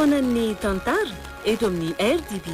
Fotoanan'ny Tantara eto amin'ny RDB.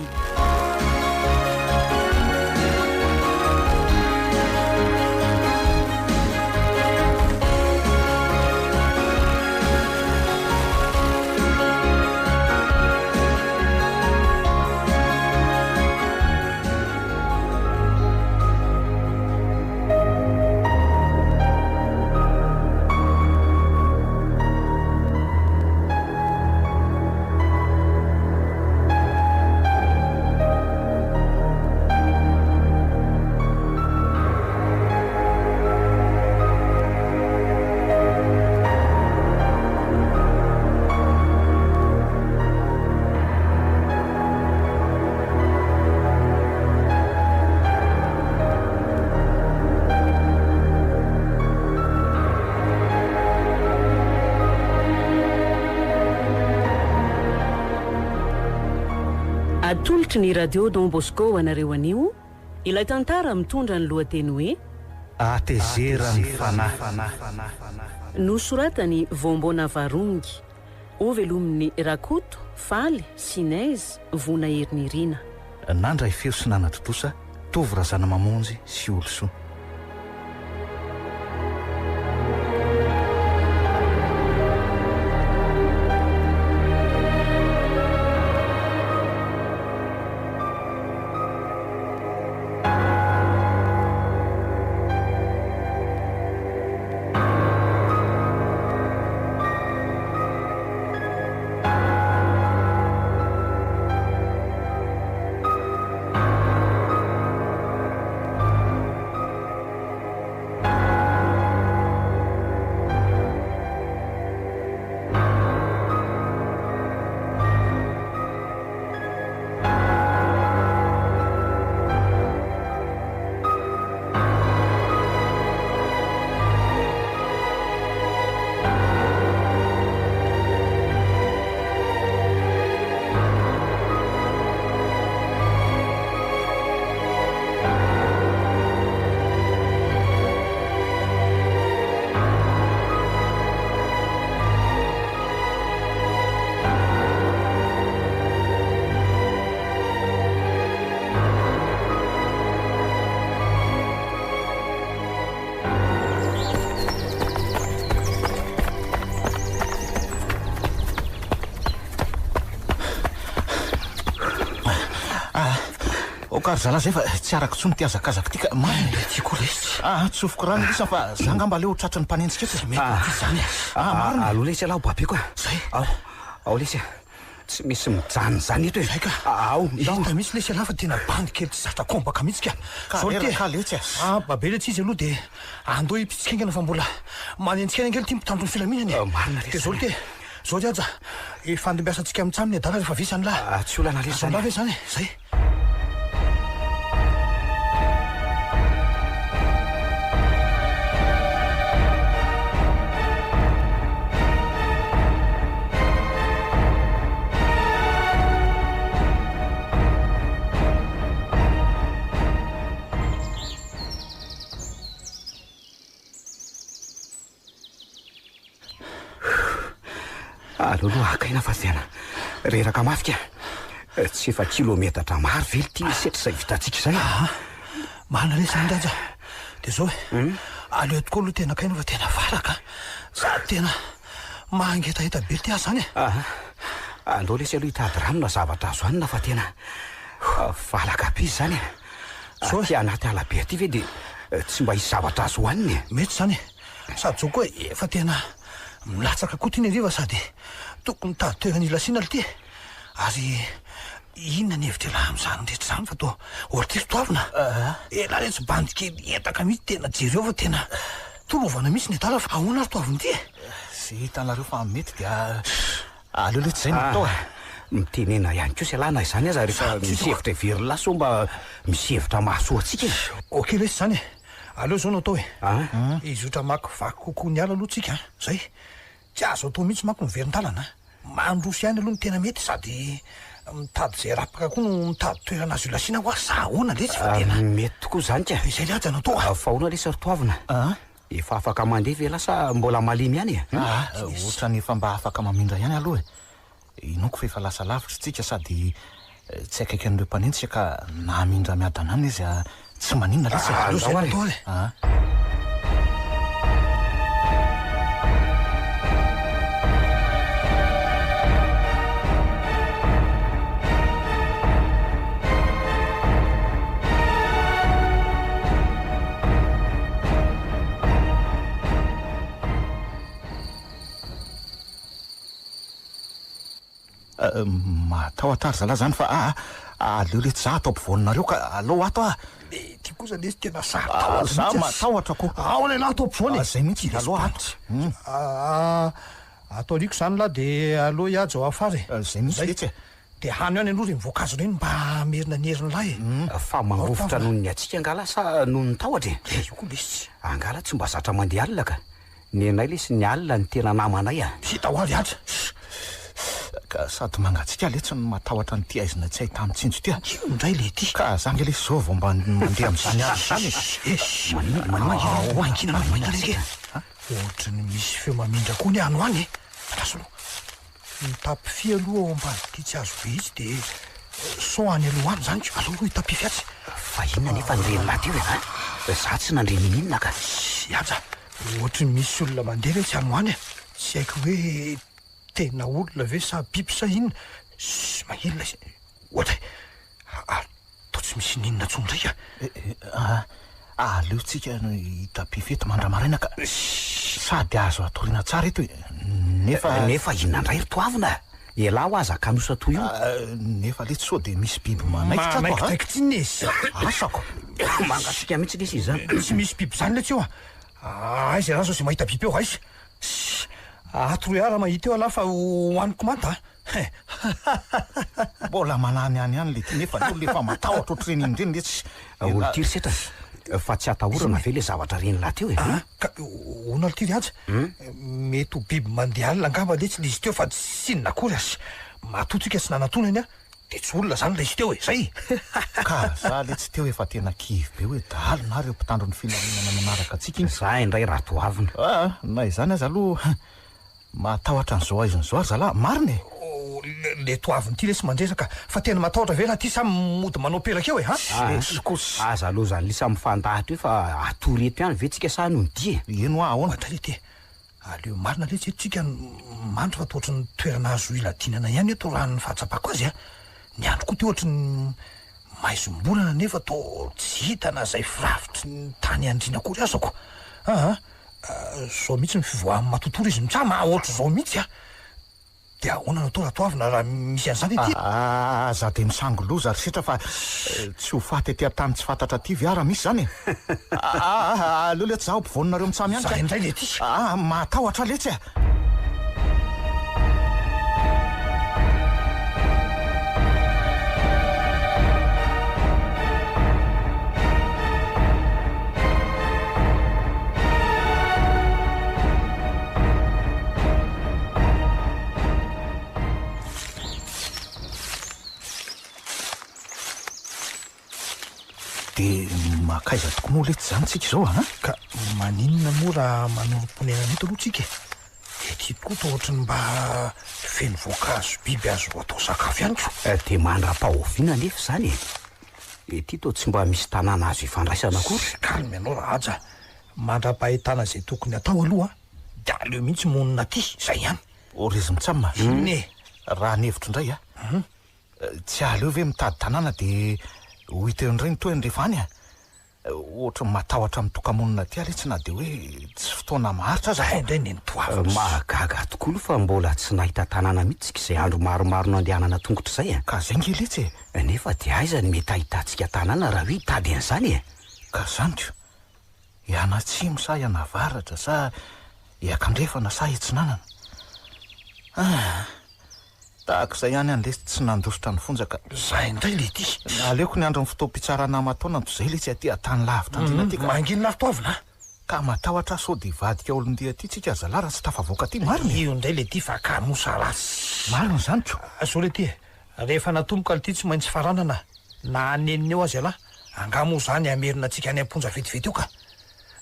Atolotry ny radio Don Bosco anareo anio, ilay tantara mitondra ny lohateny hoe Hatezeran'Ny Fanahy. Nosoratany Vombona Varungy, ovelomin'ny Rakoto, Faly, Sinaizy, Vona Erinirina. Nandray feo sy nanatotosa, tovy razana mamonjy sy olosoa. Kary zala zay fa tsy araka tsony tiazakazaka tika maina tiako resy. Tsofoko rano lisa fa za ngamba leo tratran'ny mpanenjika eto mety zany. Marina aloha lesy alao babe koa. Zay. Ao lesy. Tsy misy mijany zany eto e. Zay ka. Ao. Hita misy lesy alao fa tena bandy kely tsy zatra kombaka mihitsy ka. Zao te. Ka letsy. Babe le tsy izy aloha de andao ipitsikengana fa mbola manenjika angely tia mitandrony filaminany. Marina resy. Zao te. Zao jaja. Fandimbiasantsika amintsaminy adala rehefa visany la. Tsy olana lesy zany. Zany zany. Zay. Loloha akaina fa tena reraka mafika. Tsy efa kilometatra maro vely ty setry zay vitantsika zay. Marina resy zany raja. De zao aleo tokoa aloha tena akaina fa tena valaka. Za tena mangetaheta be ty azy zany. Andao lesy aloha hitady rano na zavatra azo hanina fa tena valaka be izy zany. Zao ty anaty ala be aty ve de tsy mba hisy zavatra azo hohaniny. Mety zany. Sady zao koa efa tena milatsaka koa ty ny ariva sady tokony tady toerana ilasiana ty. Ary inona ny hevitra laha am'izany rehetra zany fa toa ohatra toavina. La retsy bandy kely entaka mihitsy tena jereo fa tena tolovana mihitsy ny adala fa ahoana ary toaviny ty. Zay hitanareo fa mety dia aleo letsy zay natao. Mitenena ihany koa sy alana izany aza rehefa misy hevitra very laso mba misy hevitra mahasoa antsika. Okey lesy zany. Aleo zao natao e. Izotra mako vaky kokoa ny ala aloha tsika. Zay. Tsy azo atao mihitsy mako miverin-dalana. Mandroso ihany aloha ny tena mety sady mitady zay rapaka koa no mitady toerana azo ilasiana ho azy ahoana lesy fa tena mety tokoa zany ka. Izay laja natao. Fa ahoana lesy ry toavina. Efa afaka mandeha ve lasa mbola malemy ihany e? Ohatra ny efa mba afaka mamindra ihany aloha e. inoko fa efa lasa lavitra tsika sady tsy akaiky an'ireo mpanentsika ka namindra miadanana izy tsy maninona lesy matahotra ry zalahy zany fa aleo le tsy ato ampovoaninareo ka aleo ato ty kosa lesy tena za matahotra ko ao lehilahy ato ampovoany zay mihitsy aleo ato atao aliko zany lahy de aloha iajy ao afary zay mihitsy letsy de hany any aloha renyvoankazo reny mba merina ny herin'ny lahy fa mangofotra noho ny atsika angala sa noho ny tahotra io koa lesy angala tsy mba zatra mandeha alina ka ny anay lesy ny alina ny tena namanay hita ho avy aza ka sady mangatsika letsy ny matahotra nyty aizina tsy ahita mitsinjo ty indray le ty ka zange lesy zao vao mba mandeha am'zany azy zany hoankina maninareke ohatra ny misy feo mamindra koa ny ano any rasolo mitapify aloha ao ambadity tsy azo be izy de so any aloha any zany aloha hitapify atsy fa inona nefa nireny teo za tsy nandrenin'inona ka aja ohatra ny misy olona mandeha re tsy ano any tsy haiko hoe tena olona ve sa biby sa inona sy mahelona ohatra atao tsy misy ninona tsondraika aleo tsika hitapifeto mandramaraina ka sady azo atoriana tsara eto nefa inona ndray ry toavina ela ho aza kanosa toy io nefa le tsy sao de misy biby manaikitaiky tsy nesy asako mangasika mihitsy lesy izy zany tsy misy biby zany letsy eo aizy raha zao sy mahita biby eo aizy atoroy ara mahita eo alahy fa hoaniko manta mbola manany any le ty nefa leo lefa matahotra ohatreny indreny letsy olo tiry setra fa tsy atahorana ve le zavatra reny lahy teo ka ona tiry aja mety ho biby mandeha alina angamba letsy le izy teo fa tsy inona akory azy matotsika tsy nanatonany de tsy olona zany le izy teo zay ka za le tsy teo efa tena kivy be hoe dalina reo mpitandro ny filaminana manaraka atsika iny za indray raha toavina na izany azy aloha matahotra an'izao aiziny zao ary zalahy mariny le toaviny ty lesy mandresaka fa tena matahotra ve raha ty samy mody manao peraka eo aza aloha zany lisa mifandahatra eo fa atoreto ihany ve tsika sa noho dy eno ahoana le aleo marina letsy tsika mandro fa tohatry ny toerana azo iladinana ihany eto raha ny fahatsapako azy ny andro koa ty ohatry ny maizombolana nefa to tsy hitana zay firavitry ny tany andrina kory azako zao mihitsy ny fivoahan'ny matotory izy mitsama ohatra zao mihitsy de ahoana natao ratoavina raha misy an'izany ty za de misangoloza ry setra fa tsy ho faty aty an-tany tsy fantatra ty viara misy zany aleo letsy za ampovoaninareo mitsamy ihany za indray le ty matahotra letsy de makaiza toko moa letsy zany tsika zao ka maninona moa raha manoromponenana eto aloha tsika ety koa to ohatra ny mba feno voankazo biby azo atao sakafo ihany ko de mandra-pahoviana nefa zany ety to tsy mba misy tanàna azo ifandraisana kory kalmy anao raha aja mandra-pahitana zay tokony atao aloha de aleo mihitsy monina ty zay ihany orizy mitsamma ne raha nevitro indray tsy aleo ve mitady tanàna de ho hita eo indray ny toeny rehefa any ohatra matahotra mitokamonina ty aletsy na de hoe tsy fotoana maharitra aza indray nenitoavina mahagaga tokoa aloha fa mbola tsy nahita tanàna mihitsy zay andro maromaro no andehanana tongotra zay ka zay nge letsy nefa de aizany mety ahitantsika tanàna raha hoe hitady an'izany ka zanyko ianatsimo sa ianavaratra sa iakandrefana sa hitsinanana tahak'izay ihany any lesy tsy nandositra ny fonjaka za indray le ty aleoko ny andro ny fotoam-pitsarana mataona to zay letsy aty atany lavitra andrina ty manginy lavitoavina ka matahotra sao de vadika olondia ty tsika zalara tsy tafavoaka ty mariny io indray le ty fa kamosa rasy mariny zany ko so le ty rehefa natomboka le ty tsy maintsy faranana na aneniny eo azy alahy angamo zany amerina atsika any amponja vetivety eo ka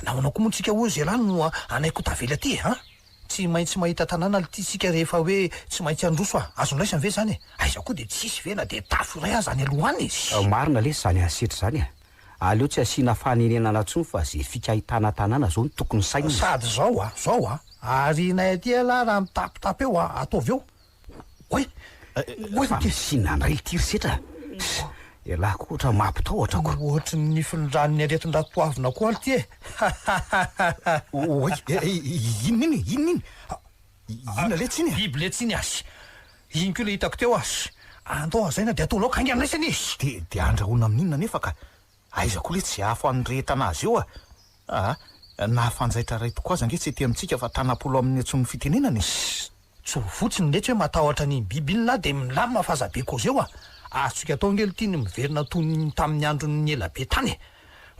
namanao koa moa tsika ozy alahy no anaiko tavela ty tsy maintsy mahita tanàna litiasika rehefa hoe tsy maintsy androso azondraisany ve zany aiza koa de tsisy vena de tafo iray azy any alohany marina le zany ansetry zany aleo tsy asiana fanenenana ntsony fa zay fikahitana tanàna zao ny tokony saina sady zao ary nay aty ala raha mitapitapy eo ataovy eo fa misinana ray tiry setra elahy ko oatra mampitahotrako ohatry ny finondranony aretin-dratoavina koa aly ty inona le tsiny biby le tsiny azy iny ko le hitako teo azy andao azaina de atao laoka angandraisany izy de andrahoana amin'inona nefa ka aiza koa le tsy afo anyretana azy eo na fanjaitra ray tokoa aza nge tsy ety amintsika fa tanapolo amin'ny antsony fitenenany tsy fotsiny letra hoe matahotra ny biby inona de milamina fahazabe kozy eo azotsika atao ngely tiany miverina tony tamin'ny androny elabe tany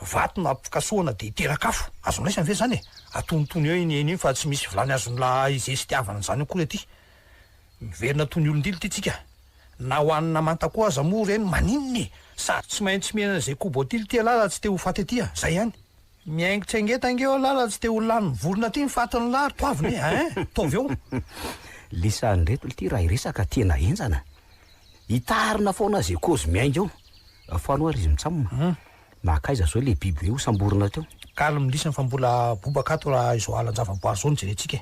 vato na ampikasoana de iterakafo azondraisany ve zany atontony eo iny fa tsy misy vilany azonla izay sy tiavana zany akory aty miverina tony olondilo ty tsika na hoanina manta koa aza moa reny maninony sady tsy maintsy mihinana zay kobotily ty alala tsy te ho faty atya zay ihany miaingitra angetangeo alala tsy te ho lany vorona ty mifatiny lary toaviny taovy eo lisan'reto ty raha iresaka tena enjana hitarina foana zay kozy miainga eo fa anoary izy mitsamina nakaiza zao le biby hoe osamborona teo kalmy lisany fa mbola bobakato raha izo alan-javaboary zao ny jerentsika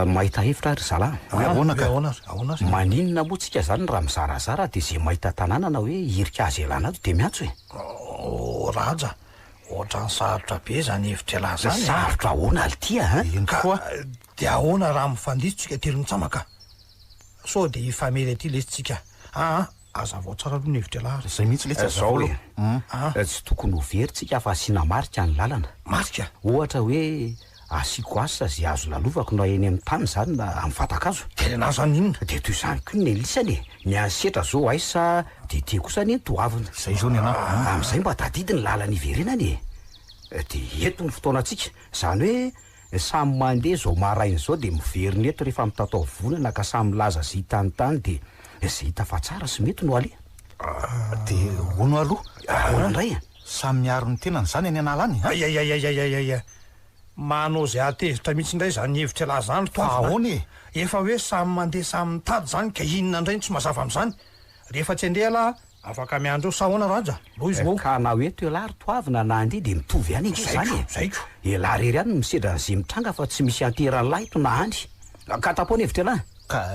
mahita hevitra ary zalahy ahoana maninona moa tsika zany raha mizarazara de zay mahita tanàna na hoe hirika azy elana ato de miantso raja ohatra ny sarotra be zany hevitra lahy zany sarotra ahoana altia koa de ahoana raha mifandiso tsika telo mitsamaka so de ifamery aty lesitsika aza vao tsara aloha ny hevitra lahy zay mihitsy le tsazao tsy tokony ho veritsika fa asiana marika ny lalana marika ohatra hoe asiko asa zay azo lalovako na eny amin'ny tany zany na amin'ny fatakazo tena zany inona de toy izany koa ny lisany ny ansetra zao aisa de te kosa ny toavina zay zao ny ana am'izay mba tadidy ny lalany iverenany de eto ny fotoanatsika zany hoe samy mandeha zao marainy zao de miveriny eto rehefa mitatao vonana ka samy laza zay hitanytany de zay hita fa tsara sy mety no ale de ono aloha ahoanandray samy miaro ny tenany zany any analany manao zay atezitra mihitsy indray zany hevitra lahy zany toahony efa hoe samy mandeha samy mitady zany ka inona indray tsy mazava am'izany rehefa tsy andeha lahy afaka miandro eo sahoana raja lo izy vo ka na hoe toelary toavina na andeha de mitovy ihany izy zany zaiko elahy rery ihany misedra zay mitranga fa tsy misy anterany lahy to na andry ka tapony hevitra lahy ka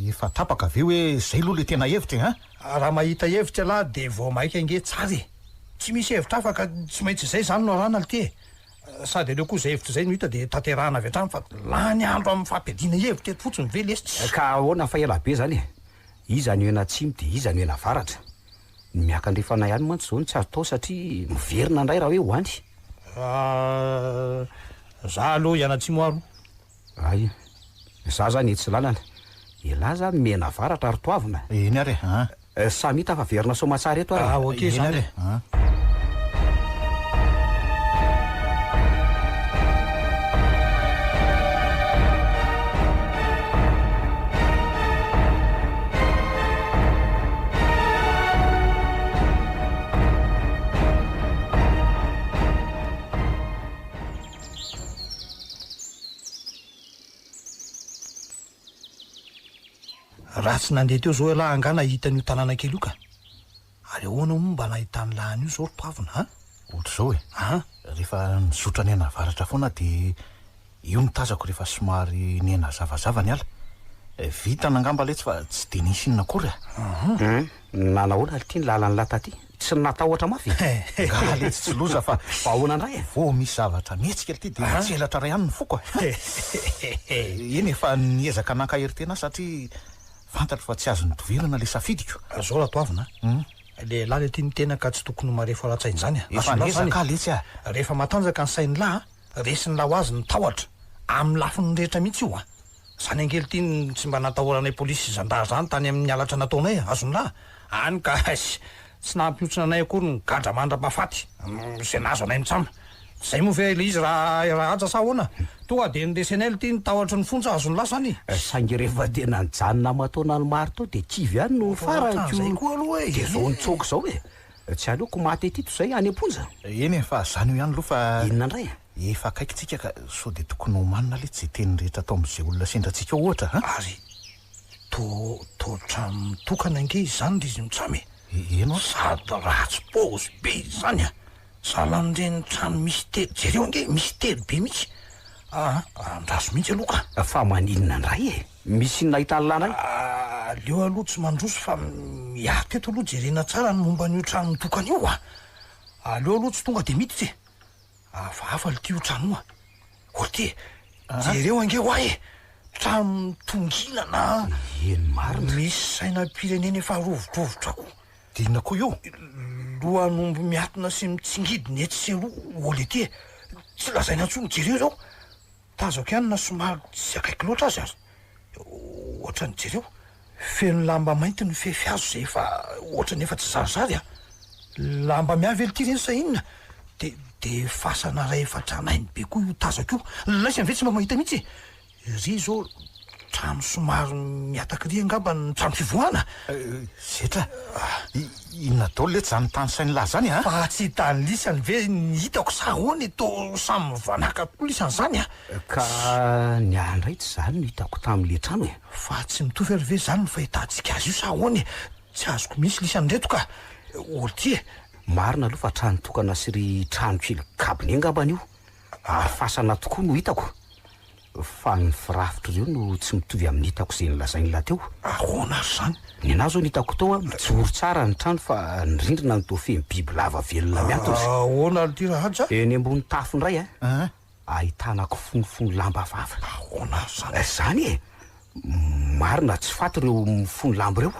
efa tapaka ve hoe zay loha le tena hevitra raha mahita hevitra lahy de vao maika ange tsara tsy misy hevitra afaka tsy maintsy zay zany no arana lte sady aleo koa zay hevitra zay no hita de tanterahana avy hatrany fa lany andro amin'ny fampiadiana hevitra eto fotsiny ve lesy ka ahoana fa ela be zany iza ny ena atsimo de iza ny ena varatra ny miakandrefana ihany mantsy zao ny tsy azo tao satria miverina indray raha hoe hoandry za aloha ianatsimo aro ay za zany tsy lalana elaza mena varatra ary toavina eny ary samy hita fa verina somatsara eto ary ok zany raha tsy nandeha teo zao lahy angana hitan'io tanàna kely io ka ary ahoana moa mba nahitany lahany io zao toavina ohatra zao rehefa mizotra ny ena varatra foana de io mitazako rehefa somary ny ena zavazava ny ala vita nangamba letsy fa tsy de nisy inona akory nanahoana ty ny lalany lataty tsy natahotra mafy galetsy tsy loza fa ahoana indray vo misy zavatra mihetsika ty de tsy elatra ray ihany ny foko eny efa niezaka nankahery-tena satria fantatro fa tsy azo nitovirana le safidiko zao raha toavina le lahy le tiany tena ka tsy tokony marefa ratsainy zany efa niezaka letsy rehefa matanjaka ny sainy lahy resiny laho azy ny tahotra amin'ny lafiny rehetra mihitsy io zany angely ty tsy mba natahoranay polisy zandar zany tany amin'ny alatra nataonay azony lahy any ka tsy tsy nampiotsina anay akory ny gadra mandra-bafaty zay nazo anay mitsama zay moa ve le izy raha aja sa ahoana tonga de ndesenay ty nitahotra ny fontsy azony lasany saingy rehefa tena nijanona mataona ny maro tao de kivy ihany no zay koa aloha de zao nitsoko zao tsy aleoko maty tito zay any amponja eny fa zany io ihany aloha fa inona indray efa akaikitsika ka so de tokony ho manina le tsy teny rehetra atao am'izay olona sendratsika ohatra ary totra mitokana ange izy zany de izy mitsamy eno sady ratsy pôzy be izy zany salan'ireny trano mystera jereo ange mystera be mihitsy andraso mihitsy aloha ka fa maninona indray misy nahita lalàna leo aloha tsy mandroso fa miaty eto aloha jerena tsara ny momba n'io trano mitokana io aleo aloha tsy tonga de miditsy afa le tio trano oty jereo ange ho ahy trano tongilana eny marina misy sainam-pirenena efa rovodrovotrako dina koa io lohanombo miatina sy mitsingidiny etsy sy aloha ole ty tsy lazaina ntsony jereo zao tazako ihany na somary tsy akaiky loatra azy ohatrany jereo feno lamba mainty ny fefy azo zay efa ohatrany efa tsy zarizary lamba miavely ty reny sa inona de fasana ray efa tranainy be koa io tazako io laisy ave tsy mba mahita mihitsy ry zao trano somary miataky ry angamba ny trano fivoahana zetra inona dao le jany tany sainy lahy zany fa tsy tany lisany ve ny hitako sa ahoany to samy vanaka tokoa lisany zany ka ny andray tsy zany no hitako tam'le trano fa tsy mitovy ary ve zany ny fahitantsika azy io sa ahoany tsy azoko misy lisany reto ka olo ty marina aloha fa trano tokana sy ry trano kely kabiny angambany io afasana tokoa no hitako fa ny firafitra reo no tsy mitovy amin'ny hitako zay nylazainy laha teo ahoana ary zany ny anazy zao ny hitako tao mijoro tsara ny trano fa ny rindrina ny tofeny biby lava velona miantozy ahoana ry ty raha aja eny ambony tafo indray ahitanako fonofono lamba vafa ahoana ary zany marina tsy faty reo mifono lamba reo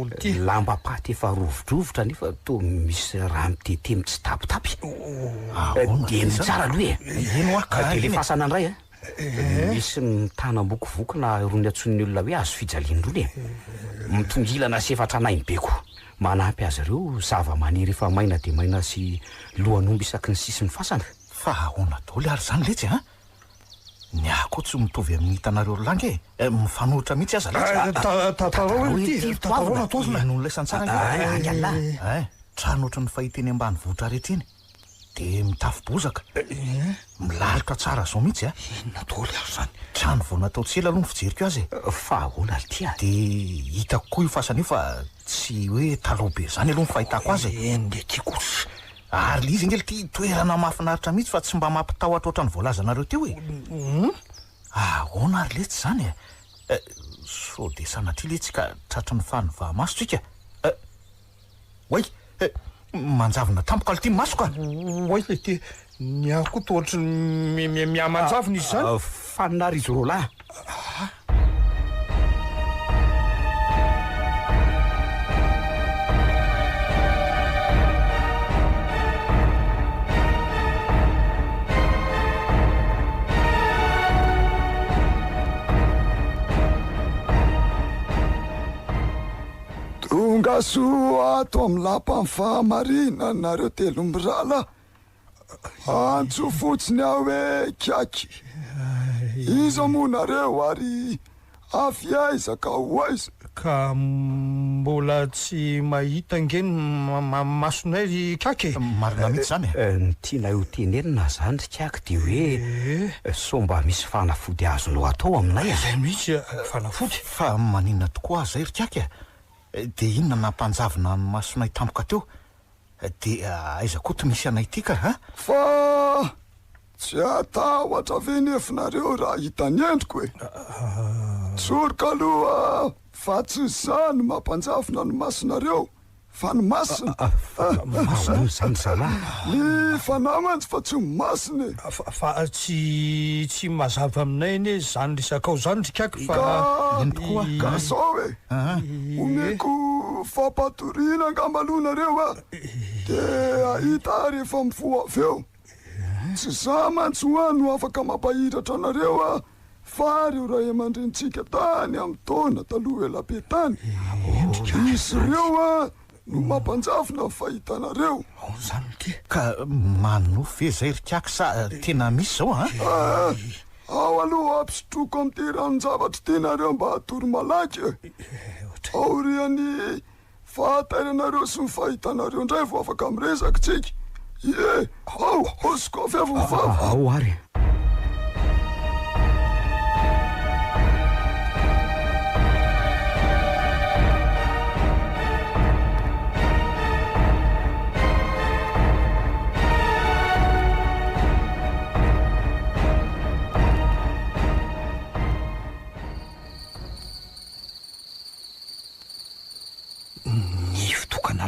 olo ty lamba paty efa rovodrovotra nefa to misy raha mitete mitsy tapitapy de mitsara aloha eno de le fasana indray misy mitanam-bokovoky na rony antson'ny olona hoe azo fijalian'irony mitongilana sy efatra nainy beko manampy azy ireo zava-maniry efa maina de maina sy lohanomby isaky ny sisy ny fasana fa ahoana daoly ary zany letsy ny ako tsy mitovy amin'ny hitanareo langy mifanohitra mihitsy aza letan'olona santsara trano oatra ny fahiteny ambany vohitra rehetra iny de mitafy-bozaka milalitra tsara zao mihitsy inona daoly ary zany trano vao natao tsela aloha ny fijeriko azy fa ahoana ly tya de hitako koa io fasana io fa tsy hoe taloha be zany aloha ny fahitako azy eny de tiako ary le izy angely ty toerana mahafinaritra mihitsy fa tsy mba mampitahotra oatra ny voalazanareo teo ahoana ary letsy zany so de sanatria letsy ka tratra ny fanyva maso tsika oay manjavona tampoka le ty maso ka oay le ty ny ako to ohatry miamanjavona izy zany fanina ry izy ro lahy tonga soa ato amin'ny lampa ny fahamarina nareo telo mbirala antso fotsiny aho hoe kiaky iza moa nareo ary afiaizaka ho aiza ka mbola tsy mahita ngeny masonay ry kiaky marina mihitsy zany ny tiana io tenenina zany ry kiaky de hoe so mba misy fanafody azonao atao aminay zay mihitsy fanafody fa maninona tokoa zay ry kiaky de inona nampanjavina ny masonay tampoka teo de aiza koa to misy anay tika fa tsy atahotra ve nefinareo raha hitany endriko tsoroka aloha fa tsy zany mampanjavina ny masonareo fa ny masina zany zalahy ny fanamantsy fa tsy masina fa tsy mazava aminay eny zany resakao zany rikaky fa ka sao omeko fampatoriana angambalonareo de ahita rehefa mifoa avy eo tsy za mantsy hoano afaka mampahiratra anareo fa reo raha eman-drentsika tany amin'ny taona taloha elabe tany izy reo no mampanjafina ny fahitanareo. Zany ty ka manofy zay rikako sa tena misy zao a ao aloha ampisotroko am'ty ranon-javatra tenareo mba hatory malaky aoriany fahatainanareo sy ny fahitanareo indray vo afaka miresaka tsika ao osiko fiavovava ao ary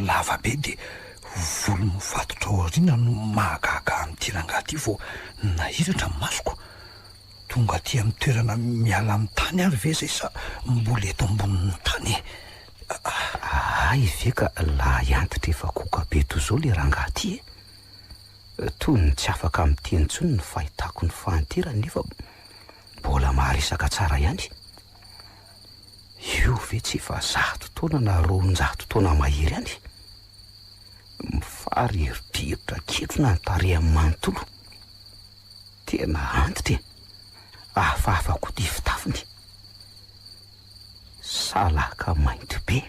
lava be de volo mivatotra aoriana no mahagaga amin'ity rangaha ty vo nahiratra ny masoko tonga ty amin'ny toerana miala amin'ny tany ary ve zay sa mbola eto ambonin'ny tany ay ve ka la iantitra efa koka be to zao le rangaha ty toy ny tsy afaka amin'teny ntsony ny fahitako ny fahanterany nefa mbola maharesaka tsara ihany io ve tsy efa 100 taona na 200 taona mahery any mifariridiritra ketrona ny tarehy amin'ny manontolo tena antitra hafahafa ko ty fitafiny salaka mainty be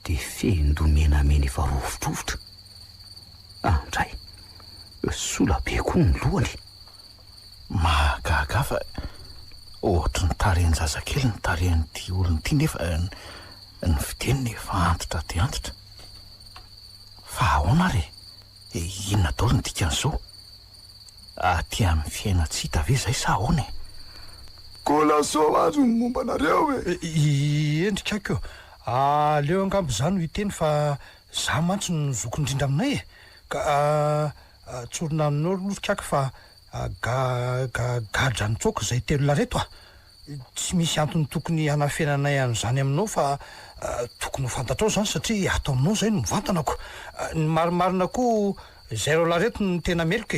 de fendomenamena efa rovotrovotra andray sola be koa ny lohany mahagaga fa ohatra ny tarehany zazakely ny tarehany ty olony ty nefa ny fiteniny efa antitra ty antitra fa ahoana re inona daholo ny dikan'izao aty amin'ny fiaina tsy hita ve zay sa ahoana kolasao azo ny mombanareo endrikako leo angambo zany ho iteny fa za mantsy ny zokindrindra aminay ka tsorona aminao lorikako fa gadra ny tsoko zay telo lareto tsy misy antony tokony hanafenanay an'izany aminao fa tokony ho fantatrao zany satria ato aminao zay no mivantanako ny marimarina koa 0 lareto ny tena meloka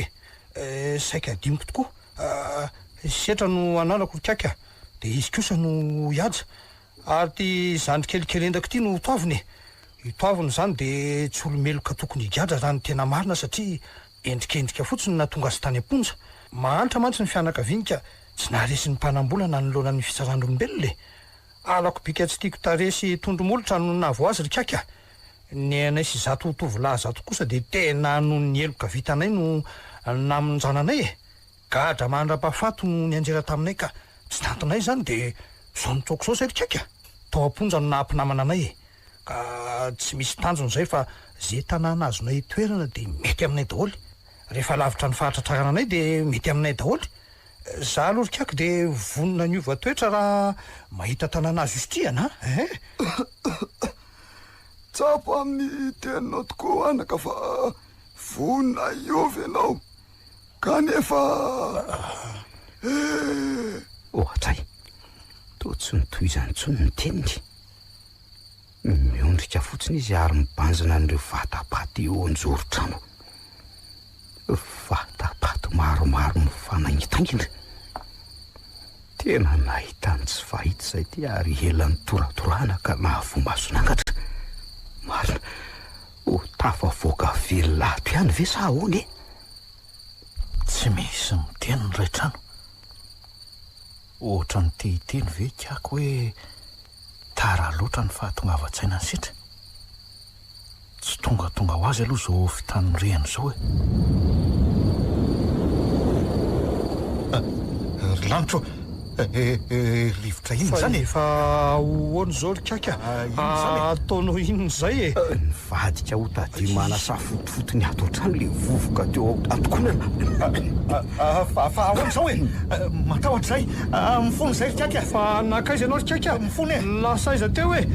saika adimiko tokoa setra no ananako rikaka de izy kosa no hiaja ary ty zandry kelikely endako ty no toaviny itoaviny zany de tsy olomeloka tokony higadra raha ny tena marina satria endrikendrika fotsiny na tonga azy tany amponja mahantra mantsy ny fianakavinika tsy naharesy ny mpanambolana ny loana ny fitsarandrolombelona alako bika tsy tiako taresy tondromolotra no navo azy rikaka ny anay sy zato tovolahy zato kosa de tena no ny eloka vitanay no namonjananay gadra mandra-pahafato no ny anjera taminay ka tsy tantonay zany de zao nitsoko zao zay rikaka tao amponja no nahampinamana anay ka tsy misy tanjony zay fa zay tanàna azonay toerana de mety aminay daholy rehefa lavitra ny fahatratrarana anay de mety aminay daholy za aloha rikako de vonona ny ova toetra raha mahita tanàna azo isotriana tsapo amin'ny teninao tokoa anaka fa vonona iovy ianao kanefa ohatray to tsy nitoizantsony ny teniny miondrika fotsiny izy ary mibanjina an'ireo vatapaty eo anjoro-trano vatapaty maromaro mifanaingitangina tena nahitany tsy fahita zay ty ary elan'ny toratorana ka nahavomasonangatra marina ho tafavoaka velato ihany ve sa ahoany tsy misy miteny ny ray trano ohatra ny tehiteny ve kiako hoe tara loatra ny fahatongavatsaina ny sitra tsy tonga ho azy aloha zao fitanyrehany zao lanitro rivotra iny zany efa hoany zao rikaka ataonao inony zay nivadika ho tadia manasa fotofotony ato an-trano le vovoka teo atokonana fa ahoany zao matahotra zay mifony zay rikaka fa nakaizy anao rikaka mifony lasaiza teo hoe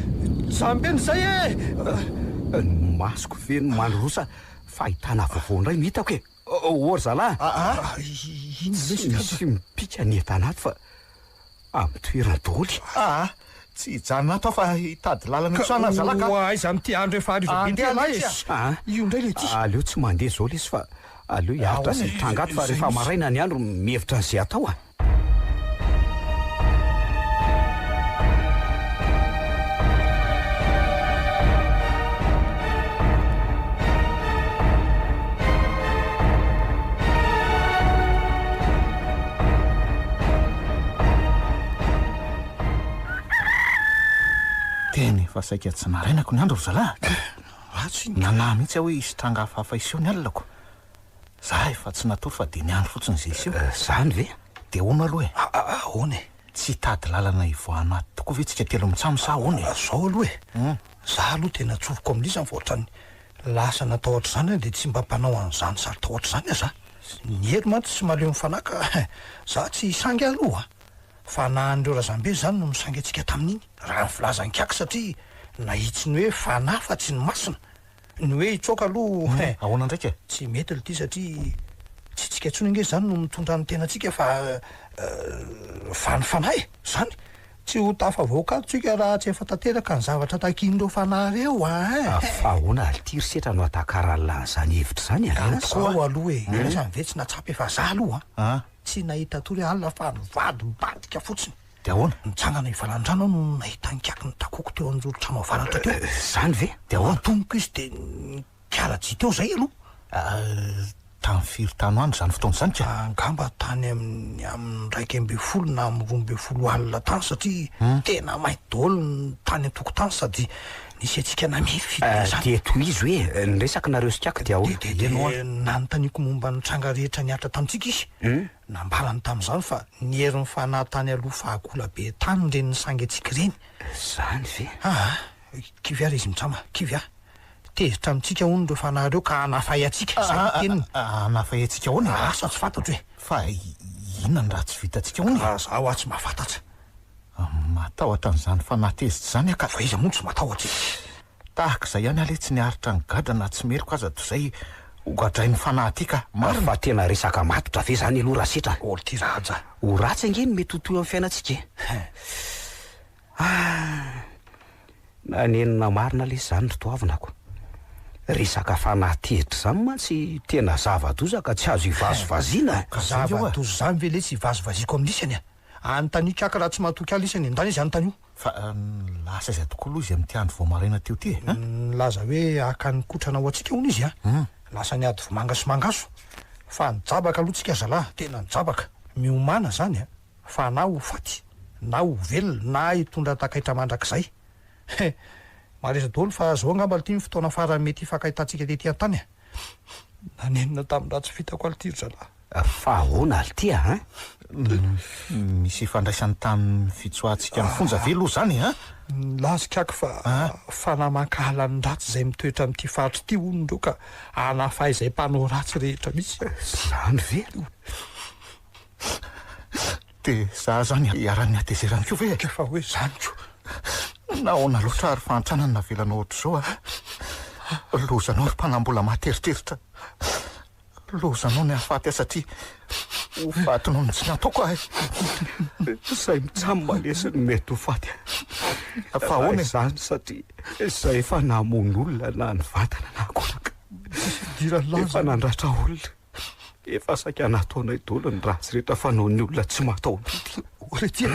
sambeny zay masoko feno mandrosa fahitana vaovao ndray mihitako ory zalahy misy mipika ny etanato fa amin'ny toerana daholy tsy hijanona ato fa hitady lalana tsana zalaka aiza amin'ty andro efa arivabentelay io ndray le ty aleo tsy mandeha zao lesy fa aleo hiaritra sy mitrangato fa rehefa maraina ny andro mihevitra n'izay atao fa saika tsy narainako ny andro ry zalahy ratsy nanahy mihitsy hoe hisy tranga hafahafa iseho ny alako za efa tsy natory fa de ny andro fotsiny zay iseho zany ve de hono aloha e ahoana e tsy tady lalana ivoanaty tokoa ve tsika telo mitsamo sa ahoana e zao aloha e za aloha tena tsovoko amin'izany fa ohatrany lasa natao ohatra zany de tsy mba mpanao an'izany sarita ohatra zany za ny hery mantsy tsy maleo mifanaka za tsy isangy aloha fa nahandreo razambe zany no misangy atsika tamin'iny raha ny filazany kiaky satria nahitsy ny hoe fanahy fa tsy ny masina ny hoe hitsoka aloha ahoana ndraika tsy mety l ty satria tsy tsika ntsony nge zany no mitondra ny tenatsika fa ny fanahy zany tsy ho tafavoakatsika raha tsy efa tanteraka ny zavatra takin'ireo fanahy reo fa ahoana alitiry setra no atakaralazany hevitra zany zao aloha e rasany ve tsy natsapy efa za aloha tsy nahita tory alina fa nyvady mibadika fotsiny de ahoana nitsangana ivalan-drano ao no nahita nykaiky ny takoko teo anjoro-trano avaratra teo zany ve de ahoantomoko izy de kiara-jy teo zay aloha tamin'ny firy tano andro zany fotoana zany ka angamba tany amin'ny raiky ambe folo na amin'ny roa ambe folo alina tany satria tena mainty daholo ny tany antokotany sady nisy atsika namify de toizy hoe nyresaka nareo sikako de ahoana de nanontaniako momba ny tranga rehetra niatra tamintsika izy nambalany tamin'izany fa ny herin'ny fanahy tany aloha fahakola be tany reny ny sangy atsika reny zany ve kivy ary izy mitsama kivy a tezitra amintsika hono reo fanahy reo ka anafay atsika zay teniny anafay atsika hoana asa tsy fantatro hoe fa inona ny raha tsy vitantsika hoana zaho a tsy mahafantatra matahotra n'izany fanatezitra zany aka fa izy mono tsy matahotra tahaka izay ihany ale tsy niaritra ny gadra na tsy meriko aza toy izay hogadrain'ny fanahy ty ka maro fa tena resaka matotra ve zany aloha raha setra olo ty raja ho ratsy angeny mety ho toy amin'ny fiainatsika nanenina marina le zany ry toavinako resaka fanatezitra zany mantsy tena zava-dozaka tsy azo hivazovaziana zava-dozo zany ve le tsy hivazovaziako amin'isany antaniko aka raha tsy mahatoky ala isany andany izy antanio fa lasa izay tokoa aloha izy amin'ity andro voamaraina teo ty laza hoe aka ny kotrana ho atsika hono izy lasa niady vomangaso mangaso fa nijabaka aloha tsika zalahy tena nijabaka miomana zany fa na ho faty na ho velona na hitondra takaitra mandrak'izay maresa daholo fa zao angamba ty ny fotoana farany mety hifankahitantsika tety an-tany nanenina tamin'ny raha tsy vitako alitiry zalahy fa ahoana ality misy ifandraisan'ny tamin'ny fitsoahantsika ny fonja ve aloha zany lazikako fa namankahala ny ratsy izay mitoetra amin'ity faritra ity onondreo ka anafay izay mpanao ratsy rehetra misy zany ve de za zany iara-ny Hatezeran'Ny ko ve fa hoe zany ko nahoana loatra ary fantranany navelanao ohatr'izao lozanao ry mpanambola mahteritreritra lozanao ny hafaty satria ho fatinao ny tsy nataoko zay mitsamo malesiny mety ho faty fa ahoana zany satria zay efa namono olona na ny vatana na akoraka efa nandratra olona efa saika nataonay daholo ny ratsy rehetra fanaon'ny olona tsy matao orety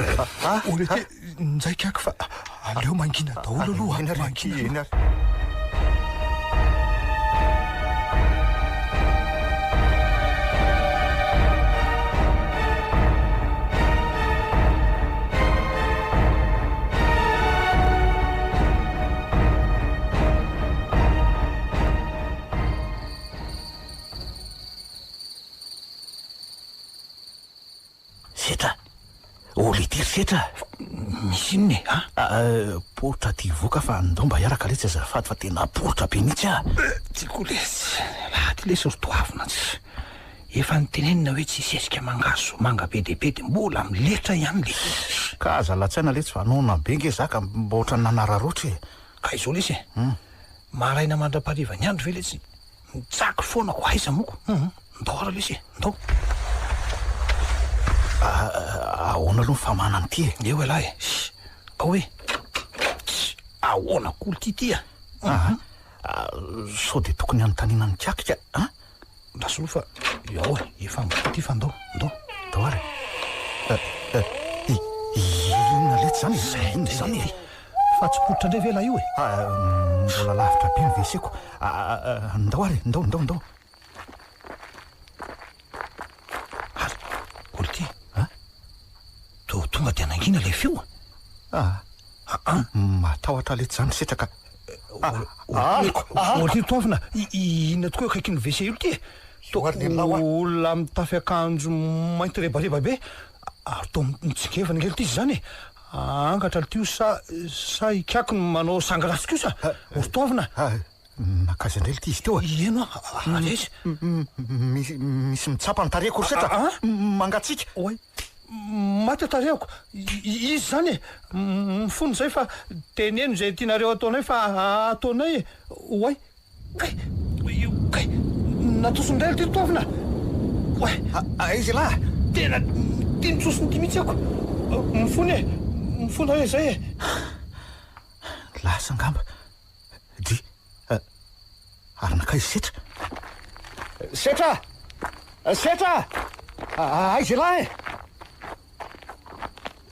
njaika ako fa aleo mangina daholo aloha mangina setra olo itiry setra misy inony poritra ty voka fa ndao mba hiaraka le tsy azafady fa tena poritra be mihitsy tiako lesy laha ty lesy rotoavina tsy efa nytenenina hoe tsy sesika mangaso manga be de be de mbola miletra ihany le ka aza latsaina le tsy vanona be nge zaka mba ohatra ny nanararoatra ka izao lesy maraina mandra-pariva ny andro ve lesy mitsaky foana ko aiza moko ndao ara lesy ndao ahoana aloha ny famanany ty eo elahy ka hoe ahoana kolo ty sao de tokony anontaniana ny kiakika ndasolo fa ao efa ty fa ndao ary inona lety zany zany fa tsy poritra ndray ve lahy io mbola lavitra be ny veseko ndao ary ndao olo ty to tonga de anangina le feo matahotra lety zany setraka ohatry toavina ina tokoa akaiky ny wc io ty olona mitafy akanjo mainty rebareba be ary to mitsingevana lely ty izy zany angatra le tio sa ikako no manao sangalasy kosa oritoavina nakazy andray le ty izy teo ino alaizy misy mitsapa ny tareko setra mangatsika oay maty tareako izy zany mifony zay fa teneno zay tianareo ataonay fa ataonay oay kay natosondray le ty toavina oay izy lahy tena tinitsosony ty mihitsy ako mifona hoe zay lasa angamba dy ary naka izy setra aizy lahy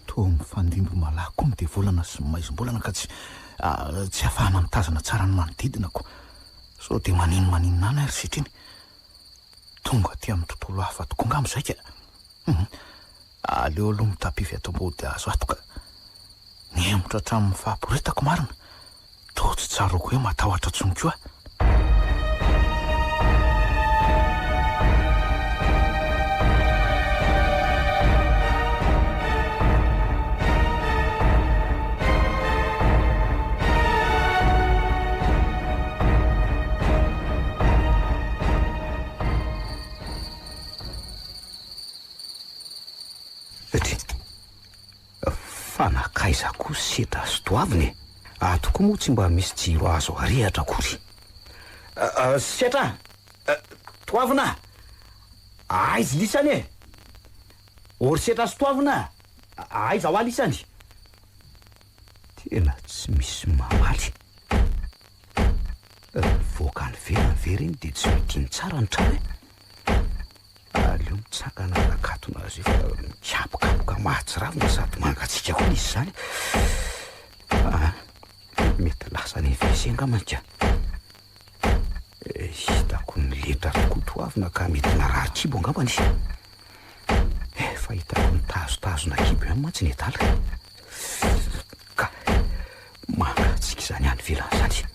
to mifandimbo malaky koa de volana sy maizim-bolana ka tsy afahana mitazana tsara ny manodidinako so de maninona any ary setra iny tonga ty amin'ny tontolo hafa toko ngamo zay ka aleo aloha mitapify ato-body azo ato ka niemotra hatramin'ny fahaporetako marina to tsy tsaroko hoe matahotra tsony koa fanakaiza koa setra sy toaviny atoko moa tsy mba misy jiro azo arehatra akory setra toavina aizy lisany e ory setra sy toavina aiza ho alisany tena tsy misy mamaly voaka ny verany vereny de tsy mitiny tsara ny trano e aleo mitsakana rakatona azy efa miapokapoka mahatsiravina sady mangatsika koa izy zany mety lasa ny vesenga manka hitako ny letra tokoa toavina ka mety narary kibo angambany fa hitako ny tazotazona kibo ihany mantsy ny etala ka mangatsika zany any velany zany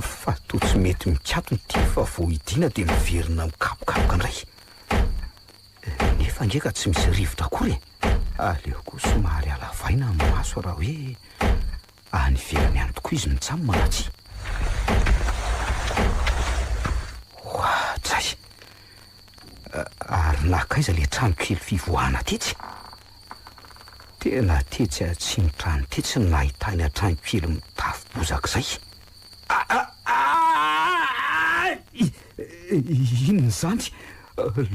fa to tsy mety mikatony ty fa vo idina de miverina mikapokapoka andray nefa ndraika tsy misy rivotra akory aleo koa somary alavaina amin'ny maso raha hoe any velany any tokoa izy mitsamy manatsy ohatray ary nakaiza le trano kely fivoahana tetsy tena tetsy tsy mitrano tetsy ny nahitany atrano kely mitafy bozaka zay inony zany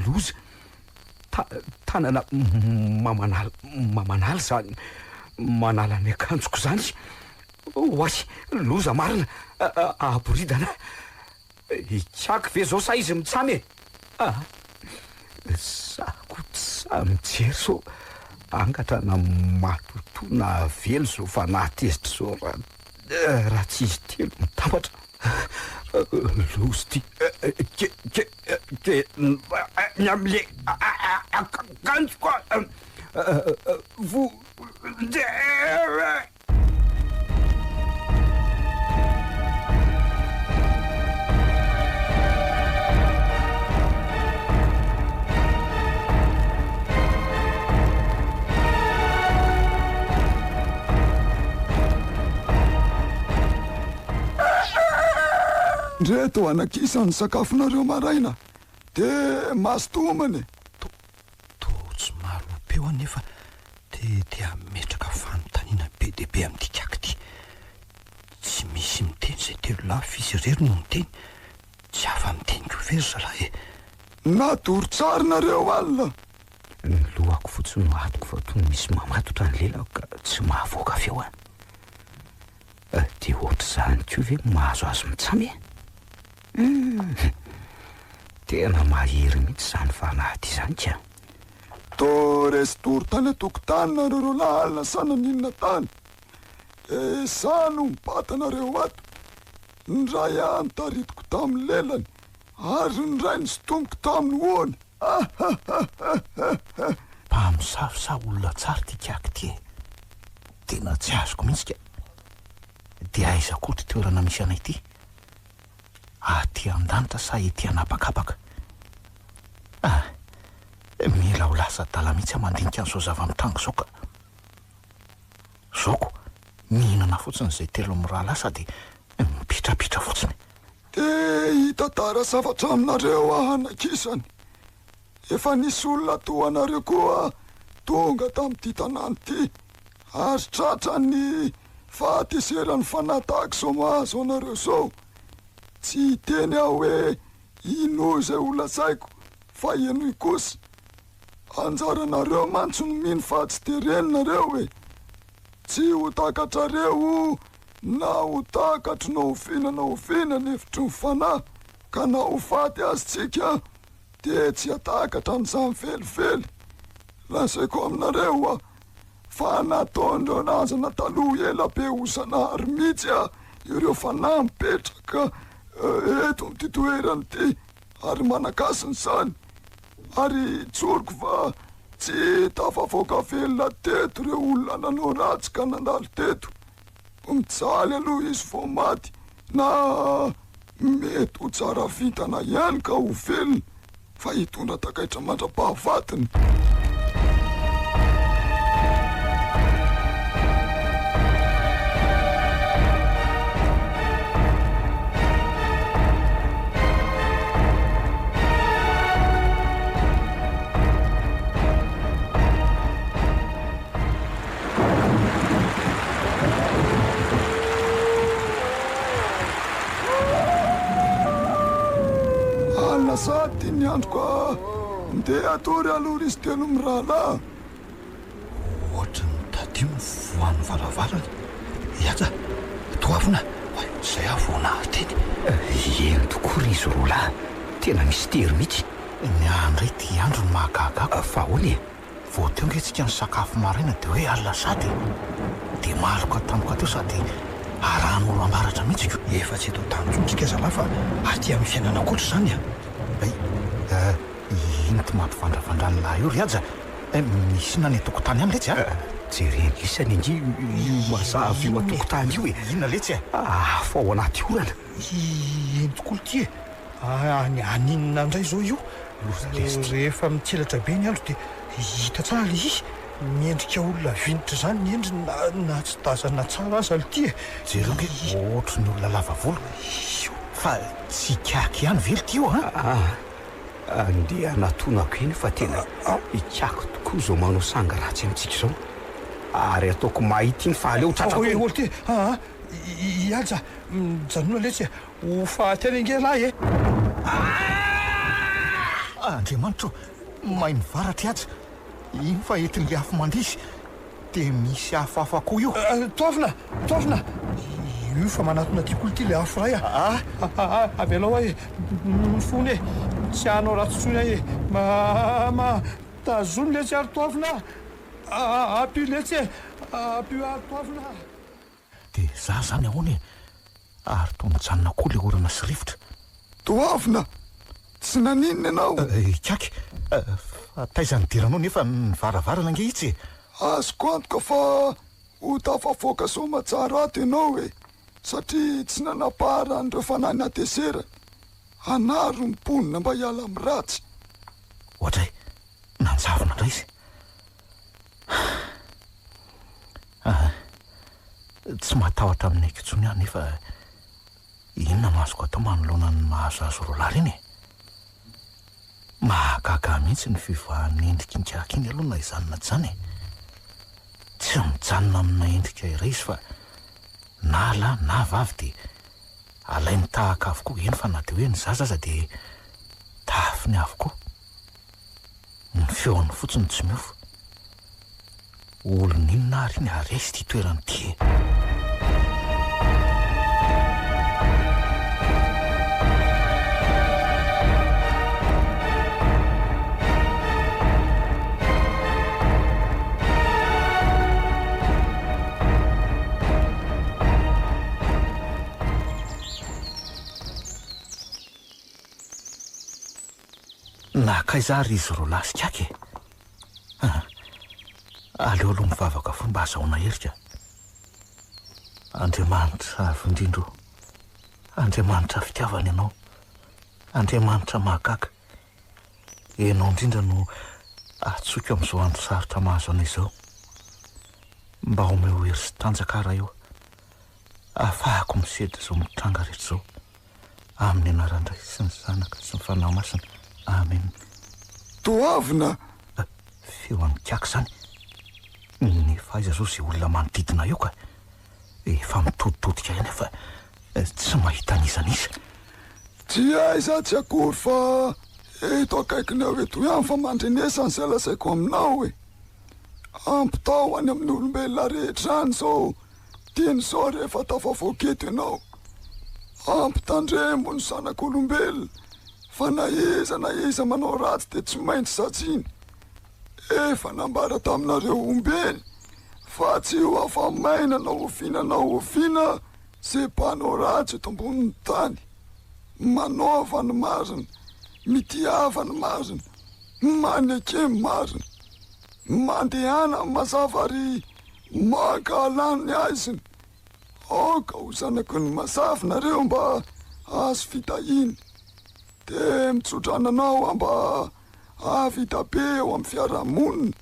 loza tanana mamanaly zany manala ny akanjoko zany oay loza marina aboridana ikako ve zao sa izy mitsamy sako tsa mijery so angatra na matotona velo zao fa nahatezitra zao raha tsy izy telo mitambatra lozy ty nyamle akanjoko vo ndreto anakisany sakafonareo maraina de mastomany to tsy maro peo anefa de ametraka fanontaniana be de be amin'ity kaky ty tsy misy miteny zay telo lahy fisy rery no miteny tsy afa miteny ko very zalahy natoro tsarinareo alina ny lohako fotsiny no atoko fa tony misy mamatotra ny lelako ka tsy mahavoaka feo de ohatra zany ko ve mahazo azo mitsamy tena mahery mihitsy zany fanahy ty zany ka to resy toro tany atokotany nareo lalina sananinona tany sano mibatanareo ato ndray antaritiko tamin'ny lelany ary ndray ny sotomiko tamin'ny hoany mpamosavisa olona tsara ty kiaky ty tena tsy azoko mihitsy ka dia aiza kotra toerana misy anay ty aty an-danitra sa ety anapakapaka mila ho lasa dala mihitsy amandinika an'izao zava-mitango zao ka zaoko mihinana fotsiny izay telo am'raha lasa dia mipitrapitra fotsiny de hitantara zavatra aminareo ahanakisany efa nisy olona toanareo koa tonga tamin'ity tanàny ty ary tratra ny Hatezeran'Ny Fanahy tahaka zao mahazo anareo zao tsy teny aho hoe ino izay olazaiko fa eno kosa anjaranareo mantsony mino fa tsy tereninareo hoe tsy ho takatrareo na ho takatry na ho fihinana efitry ny fanahy ka na ho faty azytsika de tsy hatakatra n'izany felifely lazaiko aminareo fa nataondreo nazana taloha ela be osanahary mihitsy ireo fanahy mipetraka eto am'ty toerany ty ary manakasiny zany ary tsoriko fa tsy tafavoaka velona teto reo olona nanao ratsy ka nandalo teto mijaly aloha izy vo maty na mety ho tsara vitana ihany ka ho velona fa hitondra takaitra mandra-pahavatiny sady ny andro ka ndeha atory aloha izy telo mirahalahy ohatra ny tadio voan'ny varavarana iaja toavina zay avona teny eny tokory izy roalahy tena misy tery mihitsy ny andray ty andro ny mahagagako fa hoany vo teo ngentsika ny sakafo maraina de hoe alina sady de maloka tampoka teo sady aran'olo ambaratra mihitsy efa tsy eto tanjontsika zalahy fa aty amin'ny fiainana koatra zany ino ty mampivandravandran'ny lahy io riaja misy na ny atokotany any letsy jereny isany ingy mazavy io atokotany io inona letsy fa ao anaty orana eny tokolo ty aninona andray zao io rehefa mitselatra be ny andro de hita tsara le izy miendrika olona vinitra zany ny endriny na tsy tazana tsara aza le ty jereo nge ohatry ny olona lava volo fa tsy kiaky ihany vely ty io andeha natonako eny fa tena ikako tokoa zao manao sanga ratsy amintsika zao ary ataoko mahity iny fa aleo tratraolo ty ialja mijanona letsy ho faty any ange lahy andriamanitro mahay mivaratra aja iny fa etin'le afo mandisy de misy afoafa koa io toavina io fa manatona tikolo ty le afo ray avy alao mifony tsy anao ratsotsony ahy tazony letsy ary toavina apio letsy apio ary toavina de za zany ahoany ary to mijanona koa le orana sy rivotra toavina tsy naninona ianao kaky fa taizany diranao nefa mivaravarana nge itsy azoko antoka fa ho tafavoaka so matsara ato ianao satria tsy nanapahara an'ireo fanahy ny Hatezerany anaro mimponina mba hiala amin'ny ratsy ohatray nanjavona indray izy tsy matahotra amin'ny aikotsony any nefa inona mahazoko atao manoloana ny mahazoazo roalahy reny mahagaga mihitsy ny fivoahan'ny endrika inkahaka iny aloha na izanona zany tsy mijanona amina endrika iray izy fa na lahy na vavy de alainy tahaka avokoa eny fa na de hoe ny zazaza de tafiny avokoa ny feony fotsiny tsy miofo olona inona ary iny aresy ty toerany ty nakaiza ry izy roalahy sy kaky aleo aloha mivavaka fomba azahoana herika. Andriamanitra avy indrindro, Andriamanitra fitiavana ianao, Andriamanitra mahagaga, ianao indrindra no atsoika amin'izao andro sarotra mahazo anay izao, mba omeo hery sy tanjaka raha eo ahafahako misedy izao mitranga rehetra izao, amin'ny anaran'Indray sy ny Zanaka sy ny Fanahy Masina. Amen. Toavina feo amikako zany, ny faiza zao izay olona manodidina eo ka efa mitoditodika ihany fa tsy mahita nizanisa. tsy aiza tsy akory fa eto akaikiny ao eto ihany fa mandrenesany izay lazaiko aminao hoe ampitao any amin'ny olombelona rehetra any zao tiany zao rehefa tafavoaketo ianao, ampitandremo ny zanak'olombelona fa na iza manao ratsy dia tsy maintsy satsiny. Efa nambara taminareo ombeny fa tsy ho afamaina na ofinanao ofiana zay mpanao ratsy eto ambonin'ny tany, manaova ny marina, mitiava ny marina, maneke ny marina, mandehana mazava ary mankalany ny aiziny. Aoka ho zanaky ny mazava nareo mba azo fitahiny, de mitsotrananao amba avita be eo amin'ny fiarahamonina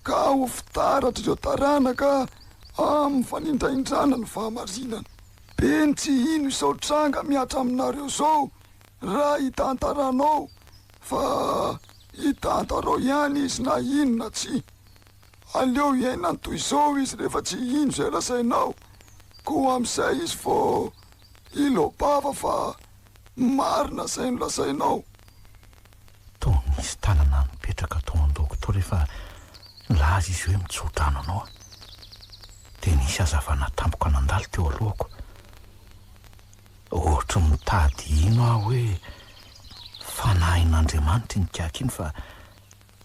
ka ho fitaratra ireo taranaka amin'ny fanindraindrana ny fahamarinana. Beny tsy ino izao tranga miatra aminareo zao raha hitantaranao, fa hitantarao ihany izy na inona tsy. Aleo iainany toy izao izy rehefa tsy ino izay lazainao, koa amin'izay izy vao ilobava fa marina izay no lazainao. Tao misy tanana mipetraka tao an-dokotao rehefa laza izy hoe mitsodrano anao, dia nisy hazavana tampoka nandalo teo alohako. Ohatra mitady ino aho hoe fanahin'Andriamanitra iny kiaka iny fa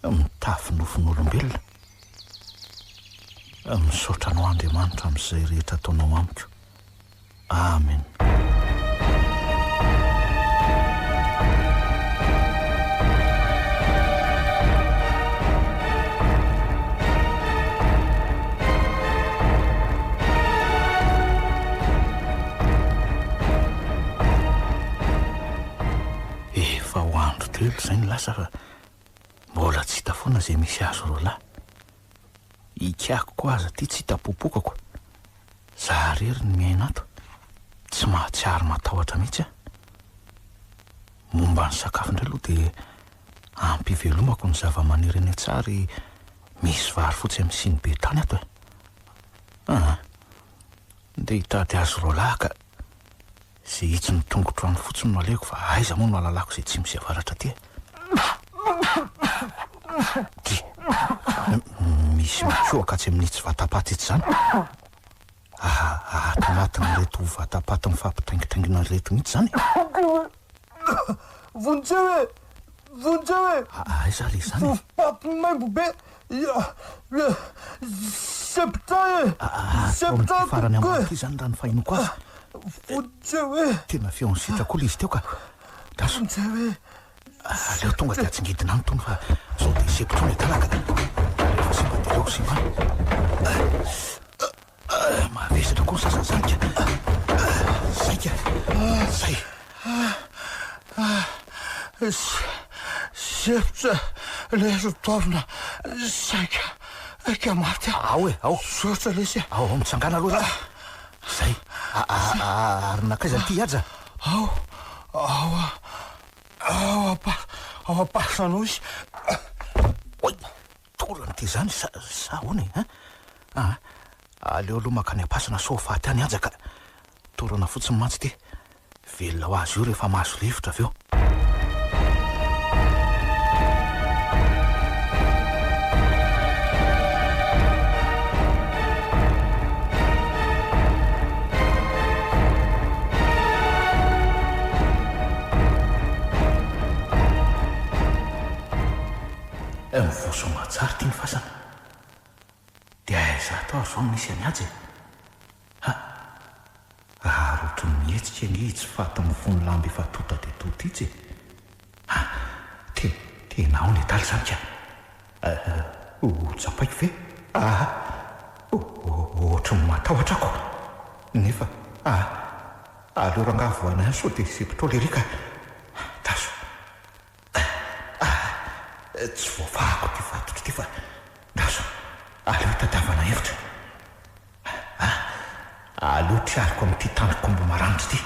mitafy nofon'olombelona. Misaotra anao Andriamanitra amin'izay rehetra ataonao amiko. Amen. Efa ho andro telo izay ny lasa fa mbola tsy hita foana izay misy azo roa lahy. Ikako koa aza ty tsy hita popokako. Zaho rery ny miaina ato, tsy mahatsiaro matahotra mihitsy aho. Momba ny sakafo indray aloha dia ampivelomako ny zava-maniry eny an-tsary misy vary fotsy amin'ny siny be tany ato e. Dia hitady azo roa lahy ka izay hitsy ny tongotro any fotsiny no aleko fa aiza moa no alalako izay tsy misy avaratra ty. Misy mitsoaka tsy amin'ny tsy vatapaty itsy zany. Ato anatin'ny reto vatapaty mifampitaingitaingina reto mihitsy zany. Vonjeo e! Aiza le zany? Papimaimbo be! Septra e! Farany ambany ty zany raha ny fahinoko azy. Vonjeo e! Tena feon'ny sitrako ilay izy teo ka. Vonjeo e! Aleo tonga dia atsingidina any tony fa zao dia septra ny talaka. Rehefa simba dia leoko simba. Mavesatra koa ny sasany zany ka. Zay ka. Zay. Septra le rotovina zay ka maty. Ao e, ao. Sotra le se. Ao mitsangana aloha zany. Zay. Arinakaiza ty aja. Ao apasanao izy. Oi, torany ty zany sa hony aleo aloha makany apasana so faty any aja ka torana fotsiny mantsy ty. Velona ho azy io rehefa mahazo rivotra avy eo. Mivosoma tsara ty ny fasana. Dia aiza atao azo ao misy any aja e. Aharotry ny mihetsika ny tsy fata mifony lamby efa tota dia tota itsy e. Tena ao ny adaly zany ka. Ho tsapaiko ve? ohatry ny matahotrako nefa aleo rangavoana so dia sepitrôlerika taso tsy voafahako ty vatotro ty fa taso aleo tadavana hevitra aleo triariko amin'ity tandrokombo marandry ty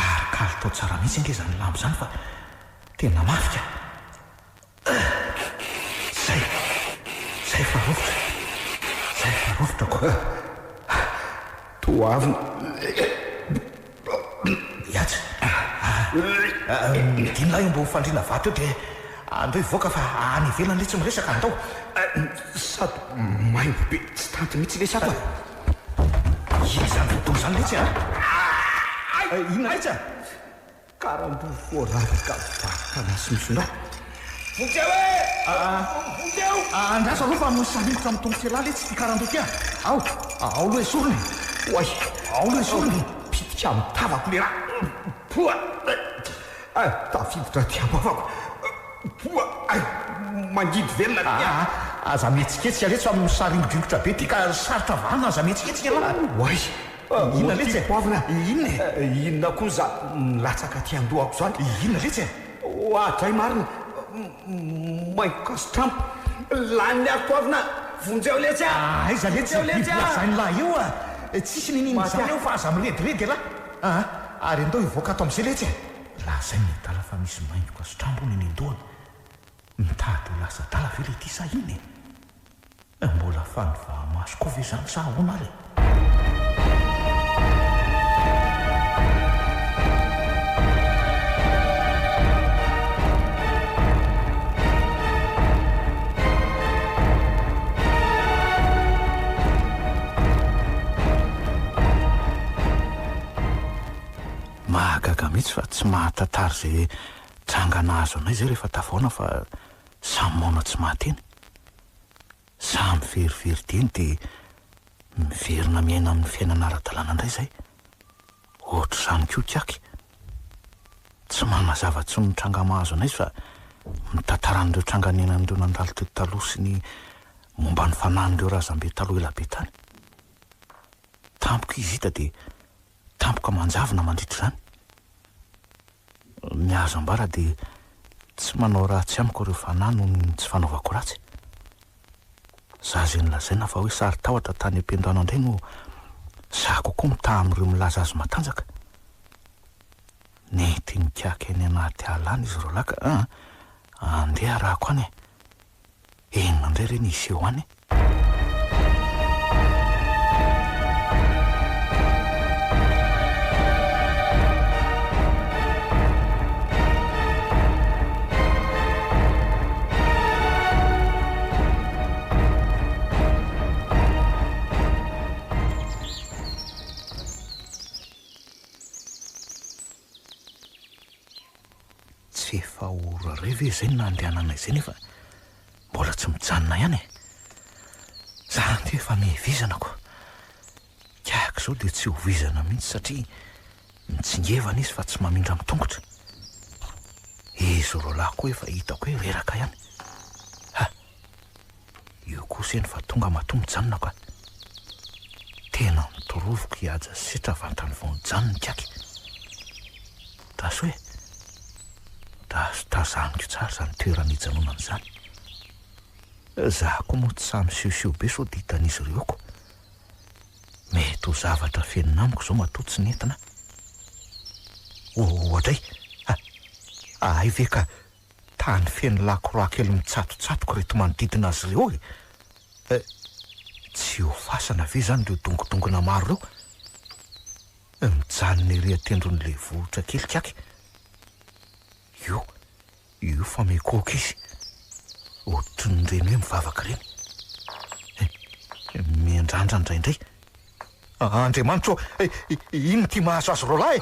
arikaly tao tsara mihitsy ange zany lambo zany fa tena mafika zay farovitra koa toavina iatsy midinona io mbo fandriana vato eo dia andeo hivoaka fa any ivelany le tsy miresaka andao sady maimbo be tsy tanty mihitsy le saka iny zany fotoana zany letsy inona letsy karambo voaravaka vatanasy misonao vonjeo vonjeo andraso aloha fa misalimbotra amin'ny tombo fialahy letsy ty karandoha ty ao loha esorony oay ao loha esorony pitika mitavako le raha poa tafiditra ty ambavako poa mangidy velona aza mihetsiketsika letsy fa misarimodringotra be ty ka sarotra vana aza mihetsiketsika la oay inona letsy poavina inona koa za milatsaka ty andohako zany inona letsy atray marina maikostrampo lany akoavina vonjeo letsy aiza letsy bibilazany lahy eo tsisy nininy zany eo fa aza mirediredy la ary andao hivoaka ato am'izay letsy lazay mitala fa misy maingo kastrambo ny nindohana mitady ho lasa dala ve le ty sa iny mbola fanyvahamaso koa ve zany sa ahoana ary mahagaga mihitsy fa tsy mahatatary zay trangana azo anay zay rehefa tavaona fa samy maona tsy mahateny samy verivery teny dia miverina miaina amin'ny fiainana ara-dalàna indray zay ohatra zany koa tiaky tsy manazava tsy ny trangamahazo anay fa mitantaran'ireo tranganenan'ireo nandalo teo taloha sy ny momba ny fanan'ireo razambe taloha elabe tany tampoka izy hita dia tampoka manjavina mandritra zany mihazo ambara dia tsy manao ratsy amiko ireo fanahy noho ny tsy fanaovako ratsy za zay nylazaina fa hoe sary tahotra tany am-piandoana indray no za kokoa mitaha amin'ireo milaza azo matanjaka nety nikiaka eny anaty alana izy ro laka andeha rahako any enina indray reny iseho any efa ora ray ve zay nandehananay zay nefa mbola tsy mijanona ihany za ty efa mihivizanako kiako zao dia tsy hovizana mihitsy satria mitsingevana izy fa tsy mamindra mitongotra izy ro lahy koa efa hitako hoe reraka ihany io koseny fa tonga matoa mijanonako tena mitorovoko hiaja setra vantany vao mijanony kiaky taso hoe tazaniko tsara zany toerana hijanonana zany za koa moa tsy samy siosio be sao dia hitan'izy ireoko mety ho zavatra fenina amiko zao matoa tsy nentina ohatray ay ve ka tany feno lakorahakely mitsatotsatoko reto manodidina azy ireo tsy ho fasana ve zany reo dongodongona maro reo mijanony ery atendron'le vohitra kely kiaky io fa mekoka izy ohatry ny reny hoe mivavaka reny miandrandra ndraindray andriamanitro ino ty mahazo azo ro lahy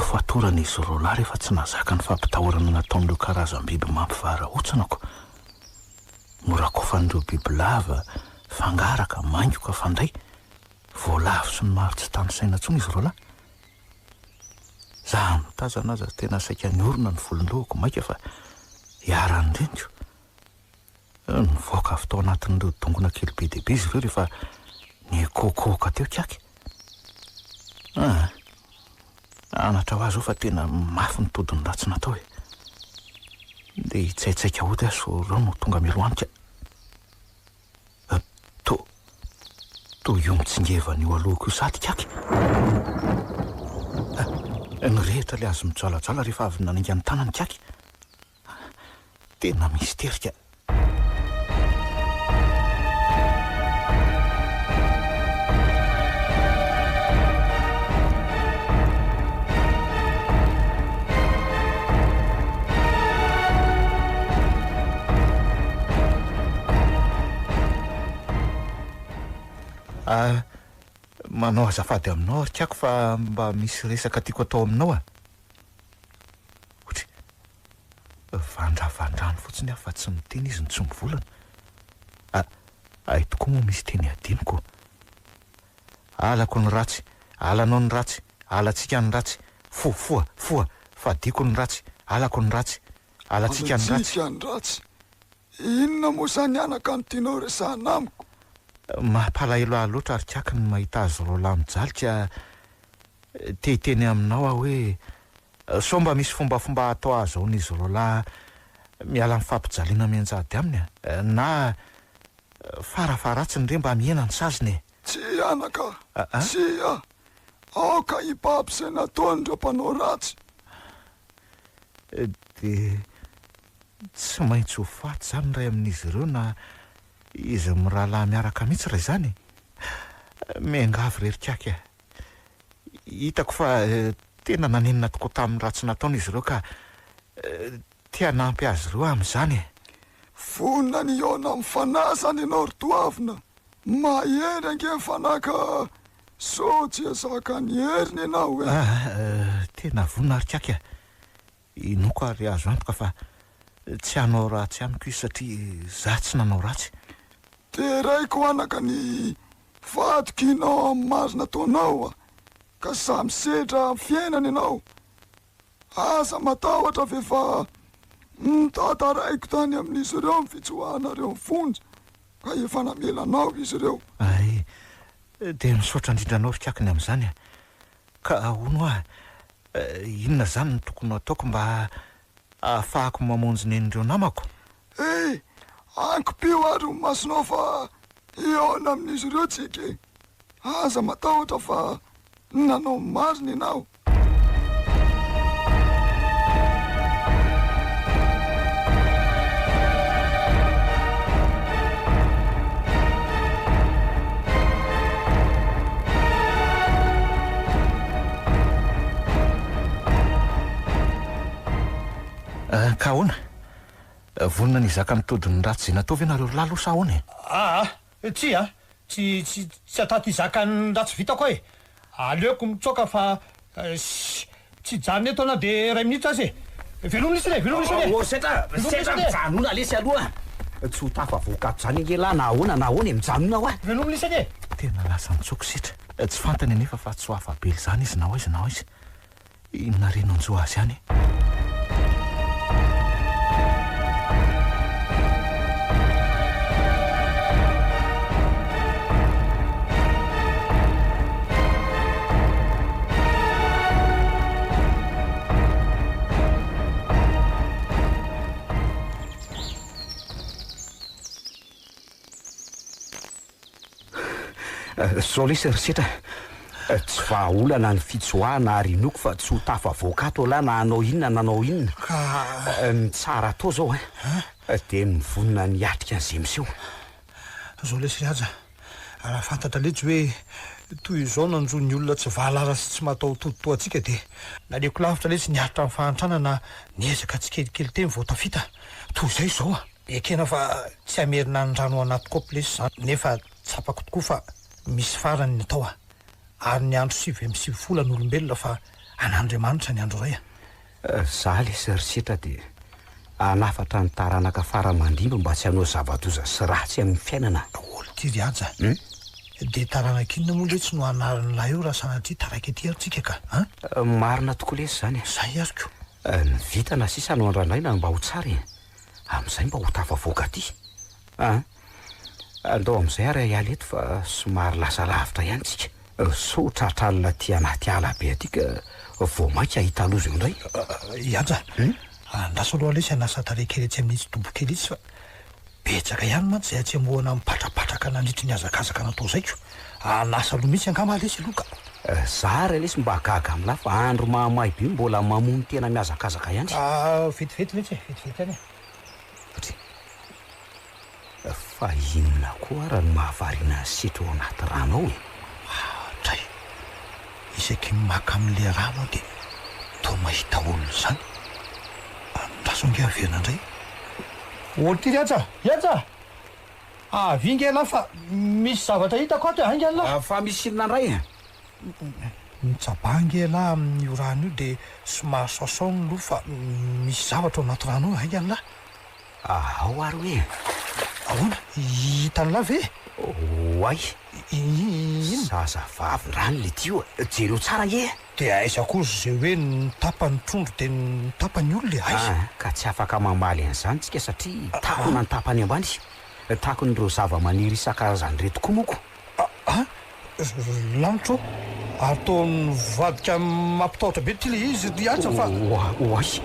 Eo fatorany izy rola rehefa tsy nazaka ny fampitahorana nataon'ireo karazam-biby mampivarahotsanako. Morakofan'ireo biby lava, fangaraka, maingoka, fandray, voalavitry ny maro tsy tany saina intsony izy rola. Zaho mitazana aza tena saika ny orona ny volondohako maika fa hiarany reniko. Nivoaka avy tao anatin'ireo dongona kely be dehibe izy ireo rehefa nikokoka teo kaky. Anatra ho azy ho fa tena mafy ny todiny ratsy natao e. Dia hitsaitsaika ohatra azy so reo no tonga milohanika. To io mitsingevana io alohako io sady kaky. Nirehitra le azy mijalajala rehefa avy nananga ny tanany kaky. Tena misterika. Manao azafady aminao ary kako fa mba misy resaka tiako atao aminao a. Otry, vandravandrany fotsiny aho fa tsy miteny izy ny tsy mivolana. Ay tokoa moa misy teny adinoko. Alako ny ratsy, alanao ny ratsy, alatsika ny ratsy, foa, fadiko ny ratsy, alako ny ratsy, alatsika ny ratsy. Inona moa zany anaka ny tianao resahana amiko? Mampalahelo ahy loatra ary kaky ny mahita azy rola mijalika. Teny aminao aho hoe so mba misy fombafomba atao azy ao n'izy rola miala amin'ny fampijaliana mianjady aminy na farafaratsiny re mba miena ny saziny. Tsy anaka, tsy aoka hipapy izay nataon'ireo mpanao ratsy. Dia tsy maintsy ho faty zany ray amin'izy ireo na izy mirahalahy miaraka mihitsy ray zany. Miangavy rery kaky. Hitako fa tena nanenina tokoa tamin'ny ratsy nataon'izy ireo ka tia nampy azy ireo amin'izany. Vonona ny ona amin'ny fanahy zany ianao ry toavina. Mahery ange fanaka so tsy azaka ny heriny ianao e. Tena vonona ry kaky. Inoko ary azo antoka fa tsy hanao ratsy amiko izy satria za tsy nanao ratsy. Teraiko anaka ny vadikinao amin'ny marina taonao ka samy sedra amin'ny fiainana ianao. Aza matahotra ve fa mitantaraiko tany amin'izy ireo mifitsohanareo ny fonja ka efa namelanao izy ireo. Ay, dia misaotra indrindranao ry kakiny amin'izany ka ahono aho inona zany ny tokony ataoko mba ahafahako mamonjy nen'ireo namako? Ankopio ary ho masonao fa eona amin'izy ireo tsika. Aza matahotra fa nanao marina ianao. Ka ahoana? Vonona ny zaka mitodiny ratsy izay natao ve nareo lalo sa ahoana e? Tsy atato izaka ny ratsy vitako e. Aleoko mitsoka fa tsy janony eto na dia ray minitra azy e. Velomina isany e. Setra mijanona lesy aloha. Tsy ho tafavoakato zany angela na ahoana e mijanona ao a. Velomina isany e. Tena lasa nitsoko sitra. Tsy fantany anefa fa tsy ho afabely zany izy na aiza. Inona reno anjo azy ihany. Zao lesy ry setra, tsy vahaolana ny fitsoahana ary inoko fa tsy ho tafavoakato lahy na anao inona nanao inona. Ny tsara atao zao dia mivonona ny atrika an'izay miseho. Zao lesy aza raha fantatra letsy hoe toy izao nanjo ny olona tsy vahalara sy tsy matao totoa antsika dia naleko lavitra letsy niaritra amin'ny fahantrana niezaka tsy kelikely teny vao tafita. Toy izay izao ekena fa tsy amerina ny rano anaty kaopy lesy zany nefa tsapako tokoa fa misy farany ny atao ary ny andro 7 ny olombelona fa an'Andriamanitra ny andro ray Zaho le seritritra dia anafatra ny taranaka faramandimby mba tsy hanao zavatoza sy ratsy amin'ny fiainana. olo ty ry aja dia taranaka inona moa le tsy no anaran'ilay eo raha sanatria taraka ety aritsika ka Marina tokoa lesy zany. zay azoko Ny vitana sisa no andranaina mba ho tsara amin'izay mba ho tafavoaka aty andao amin'izay ary hiala eto fa somary lasa lavitra ihany tsika. Sotratralina ty anaty ala be aty ka vao mainka ahita loza eo indray. Iaja andraso aloha lesy anasa tarekely etsy amin'itsy dobokely itsy fa betsaka ihany mantsy zay atsy amoana mipatrapatraka nandritry ny azakazaka natao zaiko anasa aloha mihitsy angamba lesy aloha ka Zara lesy mba gaga amina fa andro mahamay be mbola mamono tena miazakazaka ihany. Vetivety letsy vetivety any fa inona koa raha ny mahavariana sitro ao anaty rano ao tray isaky maka amin'le rano dia toa mahita olona zany andrasonge averina indray olo ty iatsa vingela fa misy zavatra hitako ato angela fa misy inona indray mitsabangela amin'io rano io dia somary soson loha fa misy zavatra ao anaty rano io angela ao ary hoe ahoana hitan'la ve oay ino zazavavy rano le ty io jereo tsara e dia aiza kozy zay hoe nitapany trondro dia nitapany olo le aiza ka tsy afaka mamaly an'izany tsika satria takona ny tapany ambany takon'ireo zava-maniry isan-karazany reto koa moko lanitro ary taony vadika mampitahotra be ty le izy ry atsa fa oay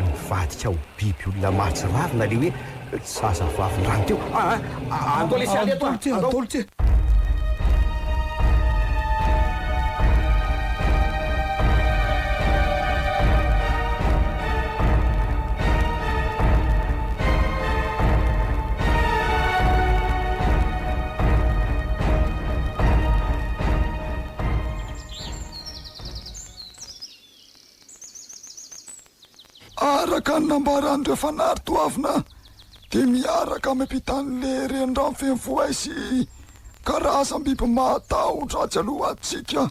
mivadika ho biby olona matsy ravina le hoe zazavavy rano teo andao lesy aly eto andolo ty araka ny nambaran'ireo fanary toavina dia miaraka ampitan'le rendrano fenvoay sy karazam-biby matahotra tsy aloha atsika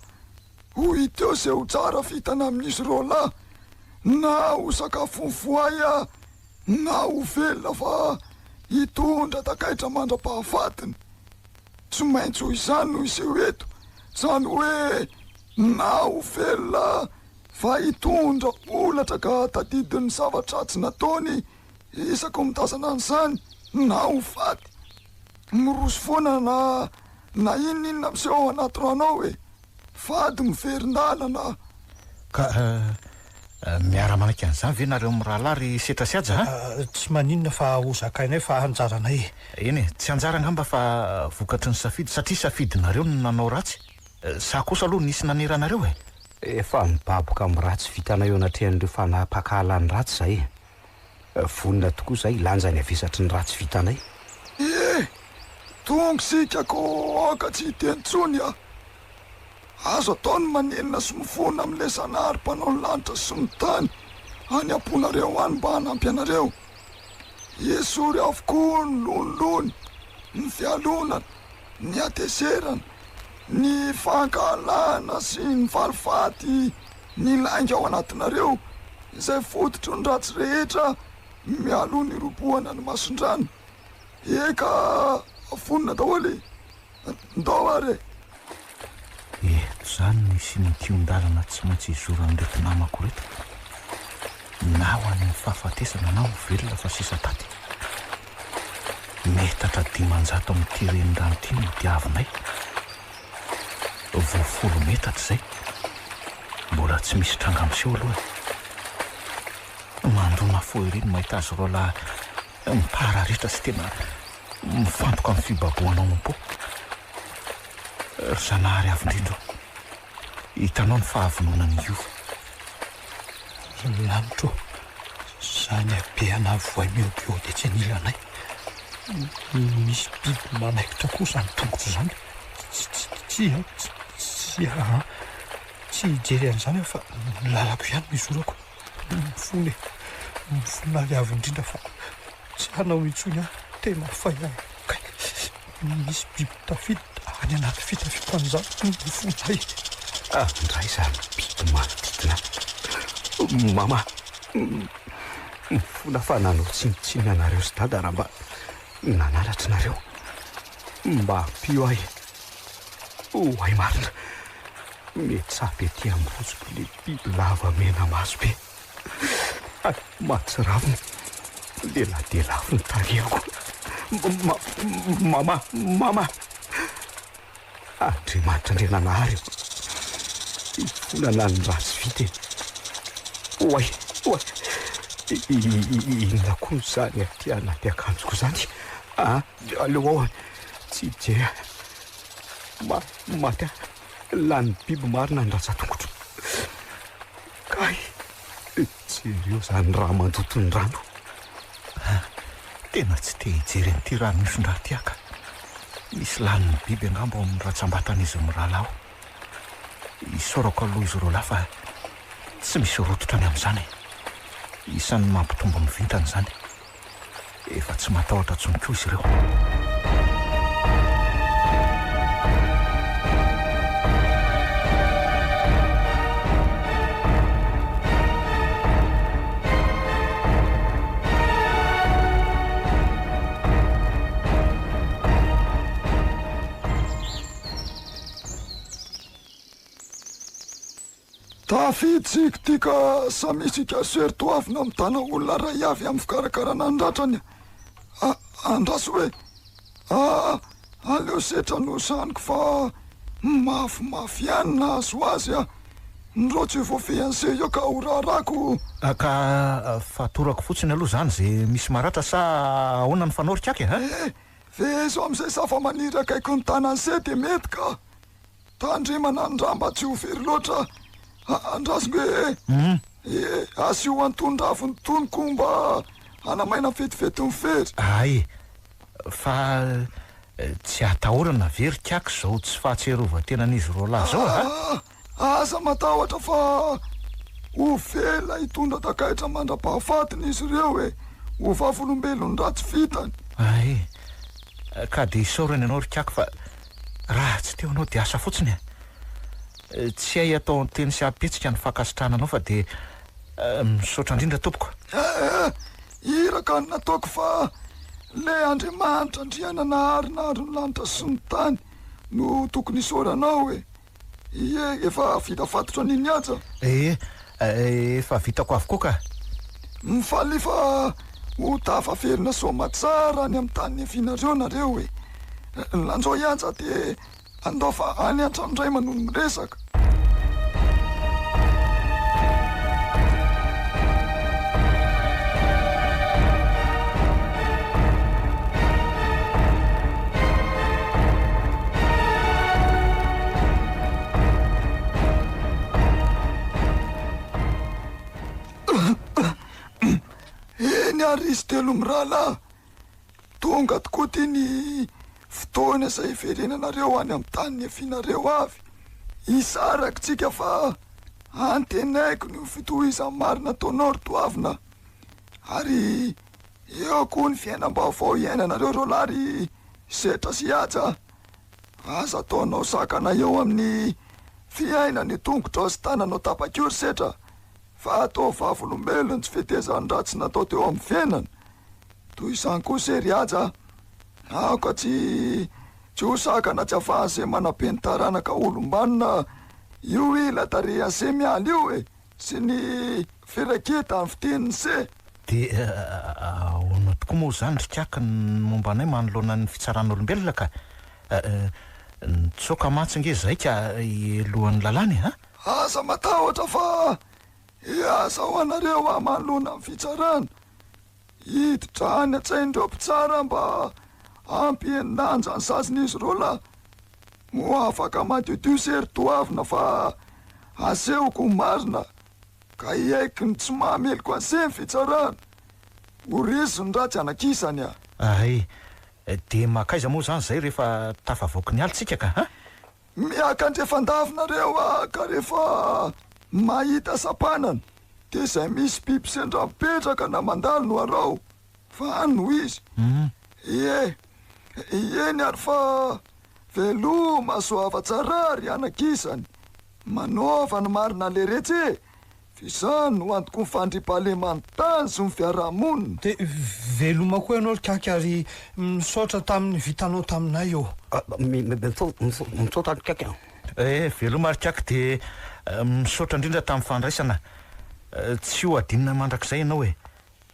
ho hiteo zay ho tsara fitana amin'izy ro lahy na ho sakafo voay na ho velona fa hitondra takaitra mandra-pahafatiny tsy maintsy ho izany no iseho eto zany hoe na ho velona fa hitondra olatra ka tadidin'ny zavatra tsy nataony isako mitazana an'izany na ho faty miroso foana na inonina miseho anaty rano ao hoe fady miverin-dalana ka miara-manaiky an'izany ve nareo mirahalahy ry setra sy aja tsy maninona fa ho zakainay fa anjaranay eny tsy anjara angamba fa vokatry ny safidy satria safidinareo no nanao ratsy sa kosa aloha nisy naneranareo efa mibaboka amin'ny ratsy vitana eo anatrehan'ireo fanapakahalany ratsy zay vonina tokoa zay lanjany avesatry ny ratsy vitanay tonga sika ko oka tsy hitentsony azo ataony manenina sy mifona amin'le sanary mpanao ny lanitra sy ny tany any amponareo any mba hanampy anareo esory avokoa ny lonolony ny fialonana ny Hatezerana ny fankalana sy ny valifaty ny lainga ao anatinareo izay fototry ny ratsy rehetra mialo ny robohana ny mason-drano eka fonina daholy ndao are zany misy nikion-dalana tsy maintsy izoran'reto namako reto na ho any fahafatesana na ho velona fa sisa taty metatra 500 amin'ity renirano ty no diavinay vo 10 metatra zay mbola tsy misy tranga miseho aloha mandrona fo ireny mahita azy ro lahy mipararitra sy tena mifantoka amin'ny fibaboanao am-po ry zanahary avy-indrindro hitanao ny fahavononany io lanitro zany abeana voay miobio dia tsy anilanay misy biby manaikitra koa zany tongotro zany tsy hijery an'izany fa lalako ihany mizorako mifona avy avy-indrindra fa tsy hanao intsony tena faya misy biby tafidy any anaty fitafipanjany mifonay Ndray zany biby manodidina. Mama, mifola fa nanao tsinitsiny anareo sy dada raha mba nanalatra nareo. Mba ampio ahy. Hoay marina. Metsapy ety ambozoko le biby lava mena maso be. Matsiravina. Deladelaviny tarehako. Mama. Andriamanitra Andriananahary. Ifonana ny ratsy vita. Oay. Inona koa zany aty anaty akanjoko zany? Aleo ao, tsy jery. Maty lany biby marina ny ratsan-tongotro. Kay, jereo zany raha mandoto ny rano. Tena tsy te hijery an'ity rano misondraha tiaka. Misy laniny biby angambo amin'ny ratsambatan'izy miralao. Isorako aloha izy roa fa tsy misy rototra ny amin'izany. Isan'ny mampitombo amin'ny vintany zany. Efa tsy matahotra tsony koa izy ireo. Tafiditsika ty ka samisika soeritoavina mitana olona ray avy amin'ny fikarakarana andratrany. Andraso hoe aleo setra no saniko fa mafimafy ihany na azo azy ndro tsy voafianse io ka horarako. Ka fatorako fotsiny aloha zany zay misy maratra sa ahoana ny fanorika aky ve zo am'izay safa-maniry akaiko ny tananse de mety ka tandrimana ny raha mba tsy ho very loatra. Andrasiko hoe asio antondraviny tonoko mba anamaina fetifety ny fery. Ay, fa tsy atahorana very kiako zao tsy fahatserovan-tenan'izy roa lahy zao Asa matahotra fa ho vela hitondra takaitra mandra-pahafatiny izy ireo ho vavolombelony ratsy vitany. Ay, ka de isaorany ianao rikako fa raha tsy teo anao de asa fotsiny tsy hay atao ny teny sy apetsika ny fankasitrananao fa de misaotra indrindra tompoko. Iraka ny nataoko fa le Andriamanitra andriana naharinahary ny lanitra sy ny tany no tokony isaoranao efa vita fatotra n'iny aza. Efa vitako avokoa ka. Mifaly fa ho tafaferina soma tsara any amin'ny tany efinareo nareo lanjao ianja de andao fa any an-tranodray manono miresaka. Eny arisy telo mirala tonga tokoa ty ny fotoana izay iverenanareo any amin'ny tany ny efinareo avy. Isarakitsika fa antenaiko ny fitohizany marina taonao ry toavina ary eo koa ny fiainam-baovao iainanareo rolary setra sy aja. Aza ataonao sakana eo amin'ny fiainany tongotra sy tananao tapa-kiory setra fa atao vavolombelony tsy fetezany ratsy natao teo amin'ny fiainany. Toy izany koa sery aja aoka tsy ho sakana tsy afahan'izay manapeny taranaka olombanina io ila tarehan'izay mialy io sy ny feraketa amin'ny fiteniny se. De ahoana tokoa moa zany rikaka ny momba anay manoloana ny fitsaran'olombelona ka nitsoaka matsinge zay ka elohan'ny lalany Asa matahotra fa asa ho anareo manoloana amin'ny fitsarana. Hiditra any an-tsain'ireo mpitsara mba ampienanja ny sasyn'izy rola mo afaka madiodio sery toavina fa asehoko marina ka hiaiky ny tsy mahameloko an'izay ny fitsarana ho resy ny ratsy anakisany Ay, de makaiza moa zany zay rehefa tafavoaka ny alitsika ka miakandrefandavinareo ka rehefa mahita sapanana de zay misy biby sendra mipetraka na mandalo no arao fa no izy eny ary fa veloma soava tsarary anakisany manaova ny marina le retsy fisany ho antoko ny fandripahalemantany sy ny fiarahamonina de veloma koa ianao likaky ary misaotra tamin'ny vitanao taminay eo mitsaotra kaiky veloma arikaky de misaotra indrindra tamin'ny fandraisana tsy ho adinina mandrakizay ianao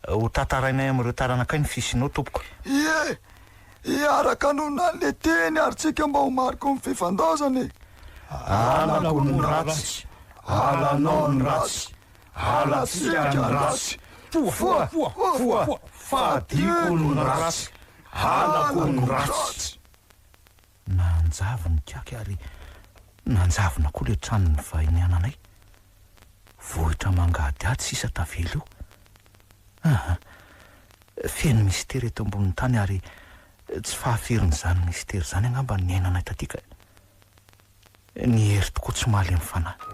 ho tantarainay amin'ireo taranakay ny fisinao tompoko iaraka nona le teny ary tsika mba ho mariko ny fifandaozany alako ny ratsy alanao ny ratsy alatsika ny ratsy foa fadiko ny ratsy alako ny ratsy nanjavy ny kaky ary nanjavina koa le tranony vahiny ananay vohitra mangady ady sisa tavelo io feno mistera eto ambonin'ny tany ary tsy fahafirin'izany mistera zany angamba ny ainanay tatika ny hery tokoa tsy mahaly amin'ny fanahy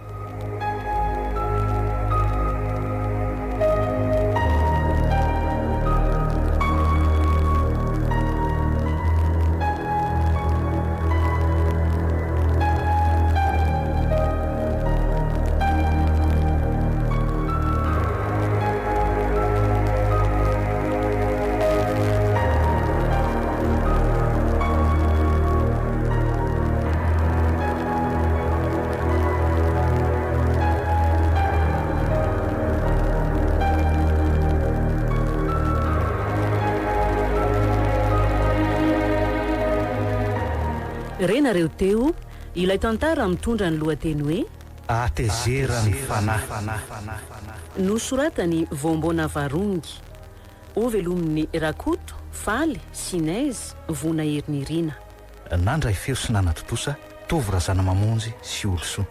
renareo teo ilay tantara mitondra ny lohateny hoe Hatezeran'Ny Fanahy nosoratany voambona varongy ovelomin'ny rakoto faly sinaizy vona herinirina nandray fero sy nanatotosa tovy razana mamonjy sy olosoa